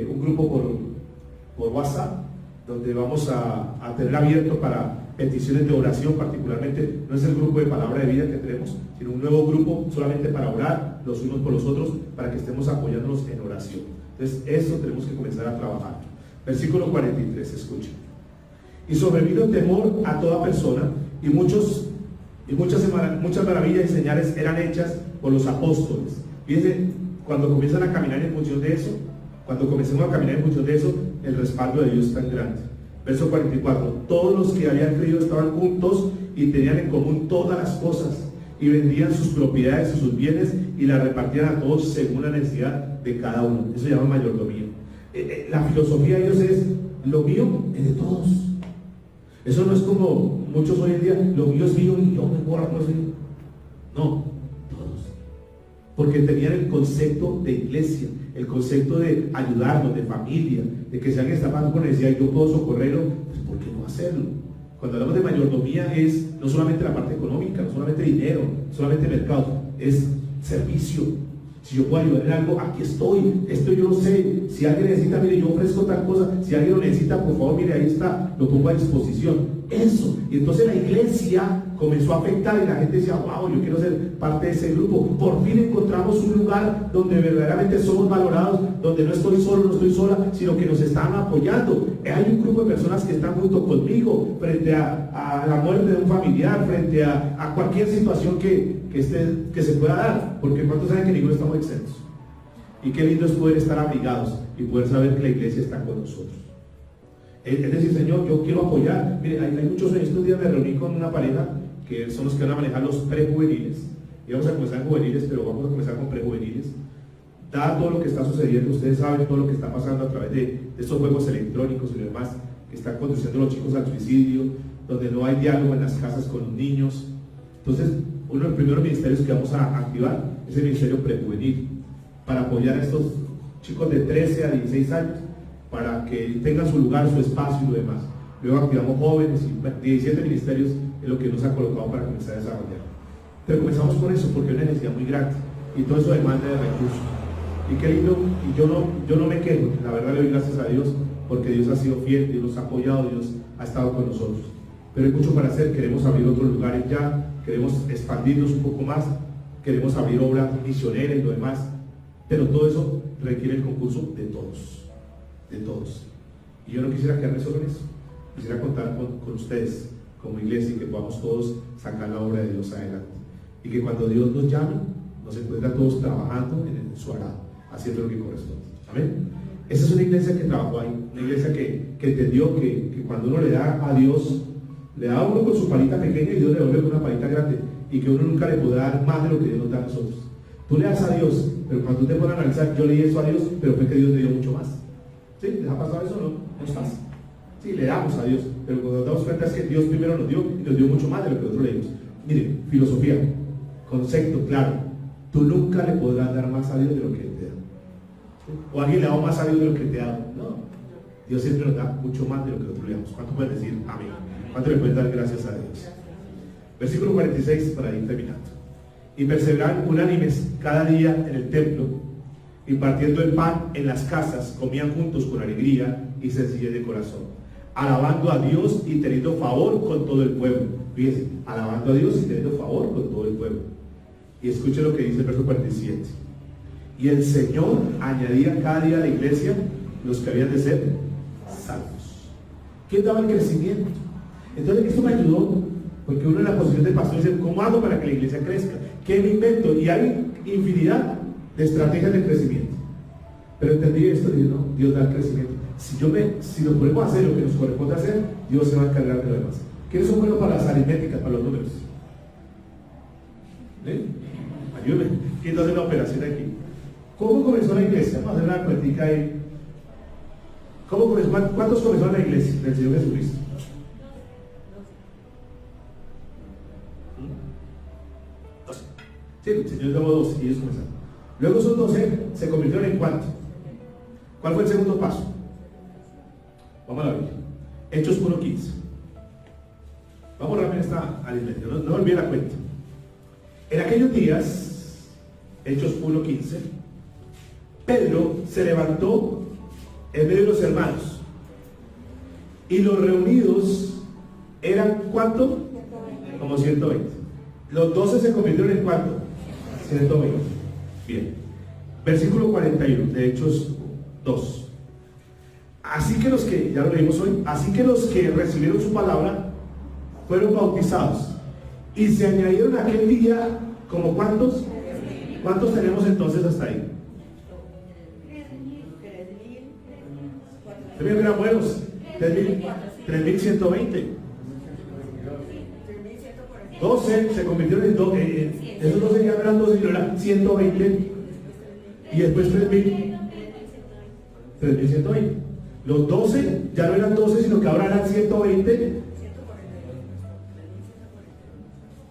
[SPEAKER 2] un grupo por WhatsApp, donde vamos a tener abierto para peticiones de oración. Particularmente no es el grupo de palabra de vida que tenemos, sino un nuevo grupo solamente para orar los unos por los otros, para que estemos apoyándonos en oración. Entonces eso tenemos que comenzar a trabajar. Versículo 43, escuchen. Y sobrevino temor a toda persona, y muchas maravillas y señales eran hechas por los apóstoles. Fíjense, cuando comienzan a caminar en función de eso, cuando comencemos a caminar en función de eso, el respaldo de Dios es tan grande. Verso 44. Todos los que habían creído estaban juntos y tenían en común todas las cosas, y vendían sus propiedades y sus bienes y las repartían a todos según la necesidad de cada uno. Eso se llama mayordomía. La filosofía de Dios es: lo mío es de todos. Eso no es como muchos hoy en día: lo mío es mío y yo me borro. No, todos. Porque tenían el concepto de iglesia, el concepto de ayudarnos, de familia, de que si alguien está pasando por necesidad y yo puedo socorrerlo, pues ¿por qué no hacerlo? Cuando hablamos de mayordomía es no solamente la parte económica, no solamente dinero, no solamente mercado, es servicio. Si yo puedo ayudar en algo, aquí estoy. Esto yo lo sé. Si alguien necesita, mire, yo ofrezco tal cosa. Si alguien lo necesita, por favor, mire, ahí está, lo pongo a disposición. Eso. Y entonces la iglesia comenzó a afectar y la gente decía: wow, yo quiero ser parte de ese grupo. Por fin encontramos un lugar donde verdaderamente somos valorados, donde no estoy solo, no estoy sola, sino que nos están apoyando. Hay un grupo de personas que están junto conmigo frente a la muerte de un familiar, frente a cualquier situación que se pueda dar, porque ¿cuántos saben que ninguno estamos exentos? Y qué lindo es poder estar abrigados y poder saber que la iglesia está con nosotros. Es decir, Señor, yo quiero apoyar. Mire, hay muchos. En estos días me reuní con una pareja que son los que van a manejar los prejuveniles, y vamos a comenzar en juveniles, pero vamos a comenzar con prejuveniles. Dado todo lo que está sucediendo, ustedes saben todo lo que está pasando a través de estos juegos electrónicos y demás, que están conduciendo a los chicos al suicidio, donde no hay diálogo en las casas con los niños. Entonces, uno de los primeros ministerios que vamos a activar es el ministerio prejuvenil, para apoyar a estos chicos de 13 a 16 años, para que tengan su lugar, su espacio y lo demás. Luego activamos jóvenes, y 17 ministerios es lo que nos ha colocado para comenzar a desarrollar. Pero comenzamos con eso porque hay una necesidad muy grande, y todo eso demanda de recursos. Y qué lindo, y yo no me quejo, la verdad le doy gracias a Dios, porque Dios ha sido fiel, Dios nos ha apoyado, Dios ha estado con nosotros. Pero hay mucho para hacer. Queremos abrir otros lugares ya, queremos expandirnos un poco más, queremos abrir obras misioneras y lo demás, pero todo eso requiere el concurso de todos. Y yo no quisiera quedarme solo en eso, quisiera contar con ustedes como iglesia, y que podamos todos sacar la obra de Dios adelante, y que cuando Dios nos llame, nos encuentra todos trabajando en su arado, haciendo lo que corresponde. Amén. Esa es una iglesia que trabajó ahí, una iglesia que entendió que cuando uno le da a Dios, le da a uno con su palita pequeña y Dios le devuelve con una palita grande, y que uno nunca le podrá dar más de lo que Dios nos da a nosotros. Tú le das a Dios, pero cuando tú te pones a analizar: yo le di eso a Dios, pero fue que Dios me dio mucho más. ¿Sí? ¿Les ha pasado eso? No es fácil. Sí, le damos a Dios, pero cuando nos damos cuenta es que Dios primero nos dio, y nos dio mucho más de lo que nosotros le dimos. Miren, filosofía, concepto claro: tú nunca le podrás dar más a Dios de lo que Él te da. ¿Sí? O alguien le da más a Dios de lo que Él te da. No, Dios siempre nos da mucho más de lo que nosotros le damos. ¿Cuánto pueden decir amén? ¿Cuánto le pueden dar gracias a Dios? Versículo 46, para ir terminando. Y perseveraban unánimes cada día en el templo, y partiendo el pan en las casas, comían juntos con alegría y sencillez de corazón, alabando a Dios y teniendo favor con todo el pueblo. Fíjense, alabando a Dios y teniendo favor con todo el pueblo. Y escuchen lo que dice el verso 47. Y el Señor añadía cada día a la iglesia los que habían de ser salvos. ¿Quién daba el crecimiento? Entonces esto me ayudó, porque uno en la posición de pastor dice: ¿cómo hago para que la iglesia crezca? ¿Qué me invento? Y hay infinidad de estrategias de crecimiento. Pero entendí esto y dije, no, Dios da el crecimiento. Si nos ponemos a hacer lo que nos corresponde hacer, Dios se va a encargar de lo demás. ¿Quiénes son buenos para las aritméticas, para los números? Ayúdenme. ¿Quién hace una operación aquí? ¿Cómo comenzó la iglesia? Vamos a hacer una cuentica ahí. ¿Cómo comenzó? ¿Cuántos comenzó la iglesia del Señor Jesucristo? Sí, el Señor llamó 12 y ellos comenzaron. Luego esos 12 se convirtieron en ¿cuánto? ¿Cuál fue el segundo paso? Vamos a la Biblia. Hechos 1:15. Vamos a ver esta aritmética, no olviden la cuenta. En aquellos días, Hechos 1:15, Pedro se levantó en medio de los hermanos y los reunidos eran ¿cuánto? Como 120. Los 12 se convirtieron en ¿cuánto? 120. Bien. Versículo 41 de Hechos 2. Así que los que, ya lo leímos hoy, así que los que recibieron su palabra fueron bautizados y se añadieron aquel día como ¿cuántos? ¿Cuántos tenemos entonces hasta ahí? 3.000 eran buenos. 3.120. 12 se convirtieron en 12. Esos 12 ya eran 12 y eran 120. Y después 3.000. 3.120. Los 12 ya no eran 12, sino que ahora eran 120.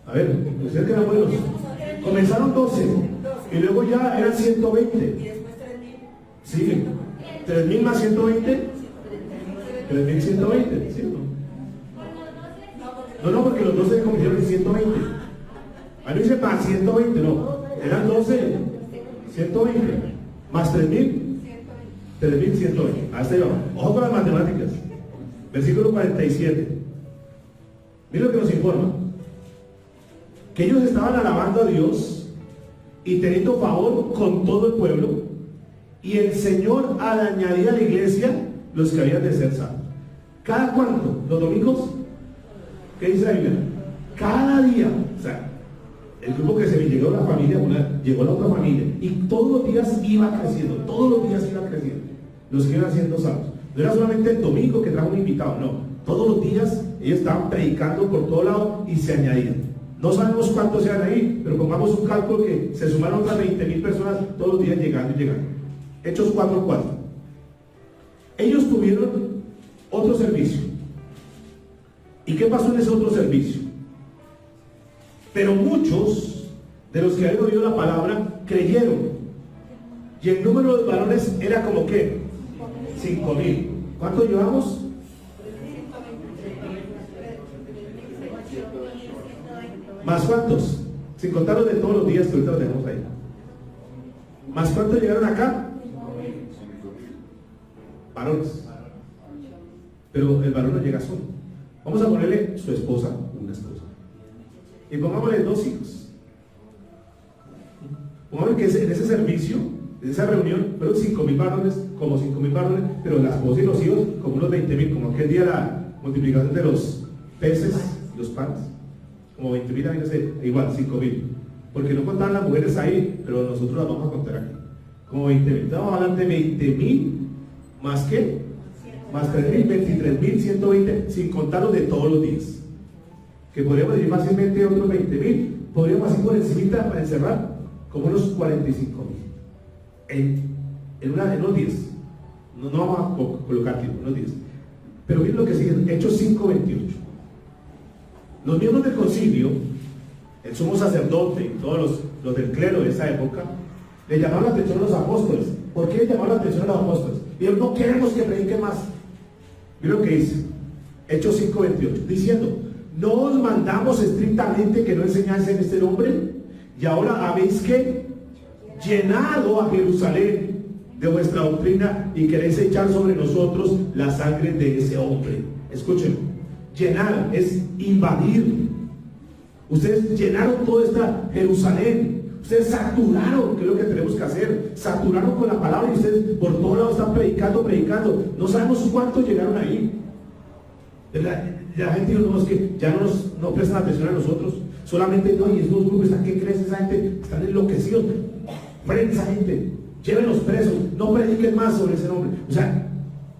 [SPEAKER 2] A ver, ustedes que eran buenos. Comenzaron 12 y luego ya eran 120. Sí, 3.000 más 120. 3.120, ¿cierto? No, porque los 12 se convirtieron en 120. Ahí no dice más 120, no. Eran 12, 120. Más 3.000, 3.120. Hasta ahí vamos. Ojo con las matemáticas. Versículo 47. Miren lo que nos informa. Que ellos estaban alabando a Dios y teniendo favor con todo el pueblo, y el Señor añadía a la iglesia los que habían de ser salvos. ¿Cada cuánto? ¿Los domingos? ¿Qué dice la Biblia? Cada día. O sea, el grupo que se me llegó a la familia, llegó a la otra familia, y todos los días iba creciendo, todos los días iba creciendo, los que iban siendo salvos. No era solamente el domingo que trajo un invitado, no, todos los días ellos estaban predicando por todo lado y se añadían. No sabemos cuántos sean ahí, pero pongamos un cálculo que se sumaron otras 20.000 personas todos los días llegando y llegando. Hechos 4:4. Ellos tuvieron otro servicio. ¿Y qué pasó en ese otro servicio? Pero muchos de los que habían oído la palabra creyeron. Y el número de varones era como que 5.000. ¿Cuántos llevamos? ¿Más cuántos? Sin contar los de todos los días que ahorita los dejamos ahí. ¿Más cuántos llegaron acá? Varones. Pero el varón no llega solo. Vamos a ponerle su esposa, una esposa. Y pongámosle 2 hijos. Pongámosle que en ese servicio, en esa reunión, fueron 5.000 varones, como 5.000 varones, pero la esposa y los hijos, como unos 20.000, como aquel día la multiplicación de los peces y los panes. Como 20.000, ahí no sé, igual, 5.000. Porque no contaban las mujeres ahí, pero nosotros las vamos a contar aquí. Como 20.000. Vamos a hablar de 20.000, ¿más qué? Más 3.000, 23.120, sin contar los de todos los días. Que podríamos decir fácilmente otros 20.000, podríamos así por encima para encerrar como unos 45.000. En unos días. No vamos a colocar tiempo, unos días. Pero miren lo que sigue, Hechos 5:28. Los miembros del concilio, el sumo sacerdote y todos los del clero de esa época, le llamaron la atención a los apóstoles. ¿Por qué le llamaron la atención a los apóstoles? Dijeron, no queremos que prediquen más. Miren lo que dice, Hechos 5:28, diciendo, no os mandamos estrictamente que no enseñáis en este nombre, y ahora habéis que llenado a Jerusalén de vuestra doctrina y queréis echar sobre nosotros la sangre de ese hombre. Escuchen, llenar es invadir. Ustedes llenaron toda esta Jerusalén. Ustedes saturaron, que es lo que tenemos que hacer. Saturaron con la palabra y ustedes por todos lados están predicando. No sabemos cuántos llegaron ahí. La gente no, es que ya no prestan atención a nosotros. Solamente no, y estos grupos están, ¿qué crees? Esa gente están enloquecidos. Frena esa gente. llévenlos presos, no prediquen más sobre ese nombre. O sea,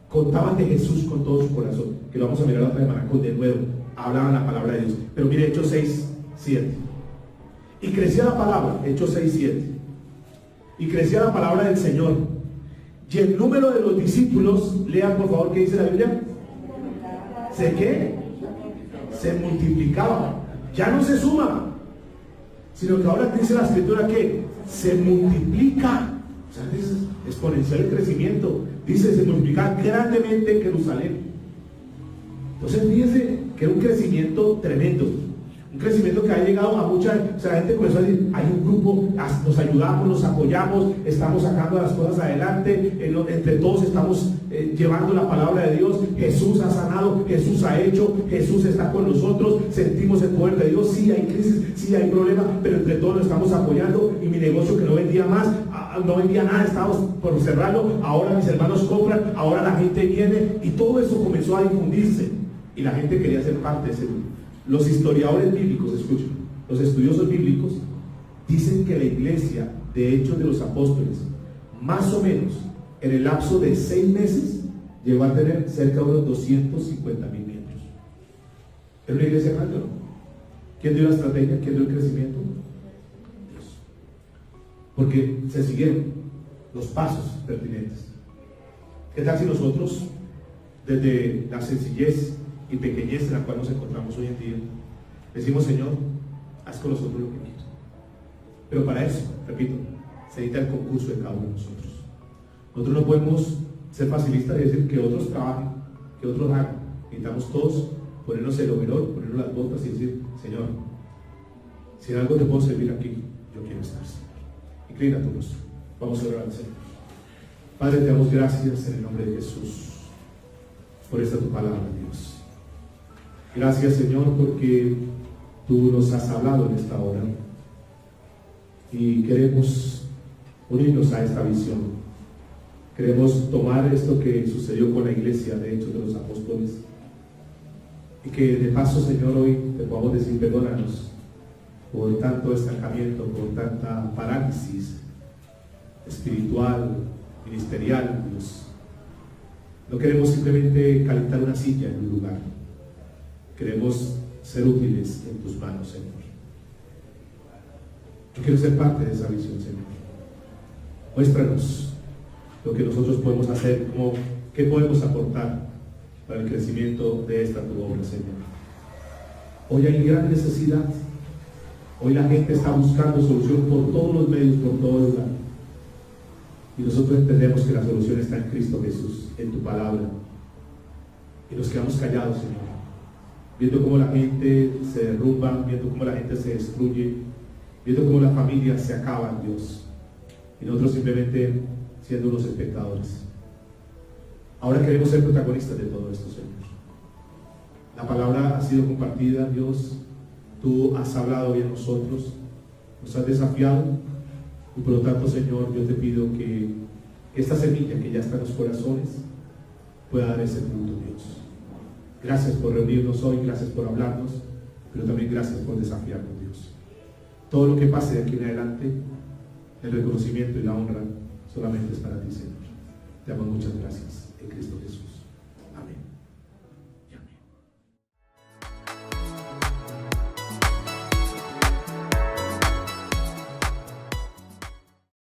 [SPEAKER 2] contaban de Jesús con todo su corazón, que lo vamos a mirar la otra semana con de nuevo, hablaban la palabra de Dios. Pero mire, Hechos 6, 7. Y crecía la palabra, Hechos 6, 7. Y crecía la palabra del Señor. Y el número de los discípulos, lean por favor, ¿qué dice la Biblia? Se multiplicaba. Ya no se suma, sino que ahora dice la escritura que se multiplica. O sea, es exponencial el crecimiento. Dice, se multiplica grandemente en Jerusalén. Entonces fíjense que era un crecimiento tremendo. Un crecimiento que ha llegado a mucha, o sea, la gente comenzó a decir, hay un grupo, nos ayudamos, nos apoyamos, estamos sacando las cosas adelante, entre todos estamos llevando la palabra de Dios. Jesús ha sanado, Jesús ha hecho, Jesús está con nosotros, sentimos el poder de Dios. Sí hay crisis, sí hay problemas, pero entre todos nos estamos apoyando. Y mi negocio que no vendía más, no vendía nada, estábamos por cerrarlo, ahora mis hermanos compran, ahora la gente viene, y todo eso comenzó a difundirse y la gente quería ser parte de ese grupo. Los historiadores bíblicos, escuchen, los estudiosos bíblicos dicen que la iglesia de Hechos de los Apóstoles, más o menos en el lapso de 6 meses, llegó a tener cerca de unos 250,000 miembros. ¿Era una iglesia grande o no? ¿Quién dio la estrategia? ¿Quién dio el crecimiento? Dios. Porque se siguieron los pasos pertinentes. ¿Qué tal si nosotros, desde la sencillez y pequeñez en la cual nos encontramos hoy en día, decimos: Señor, haz con nosotros lo que quieras? Pero para eso, repito, se necesita el concurso de cada uno de nosotros. Nosotros no podemos ser facilistas y decir que otros trabajen, que otros hagan. Necesitamos todos ponernos el overol, ponernos las botas y decir: Señor, si en algo te puedo servir aquí, yo quiero estar, Señor. Inclina tu rostro. Vamos a orar al Señor. Padre, te damos gracias en el nombre de Jesús por esta tu palabra, Dios. Gracias, Señor, porque tú nos has hablado en esta hora y queremos unirnos a esta visión. Queremos tomar esto que sucedió con la iglesia de Hechos de los Apóstoles y que de paso, Señor, hoy te podamos decir: perdónanos por tanto estancamiento, por tanta parálisis espiritual, ministerial, Dios. No queremos simplemente calentar una silla en un lugar. Queremos ser útiles en tus manos, Señor. Yo quiero ser parte de esa visión, Señor. Muéstranos lo que nosotros podemos hacer, qué podemos aportar para el crecimiento de esta tu obra, Señor. Hoy hay gran necesidad. Hoy la gente está buscando solución por todos los medios, por todo lugar. Y nosotros entendemos que la solución está en Cristo Jesús, en tu palabra. Y nos quedamos callados, Señor, viendo cómo la gente se derrumba, viendo cómo la gente se destruye, viendo cómo las familias se acaban, Dios, y nosotros simplemente siendo unos espectadores. Ahora queremos ser protagonistas de todo esto, Señor. La palabra ha sido compartida, Dios. Tú has hablado hoy en nosotros, nos has desafiado, y por lo tanto, Señor, yo te pido que esta semilla que ya está en los corazones pueda dar ese fruto, Dios. Gracias por reunirnos hoy, gracias por hablarnos, pero también gracias por desafiarnos, Dios. Todo lo que pase de aquí en adelante, el reconocimiento y la honra solamente es para ti, Señor. Te damos muchas gracias en Cristo Jesús. Amén.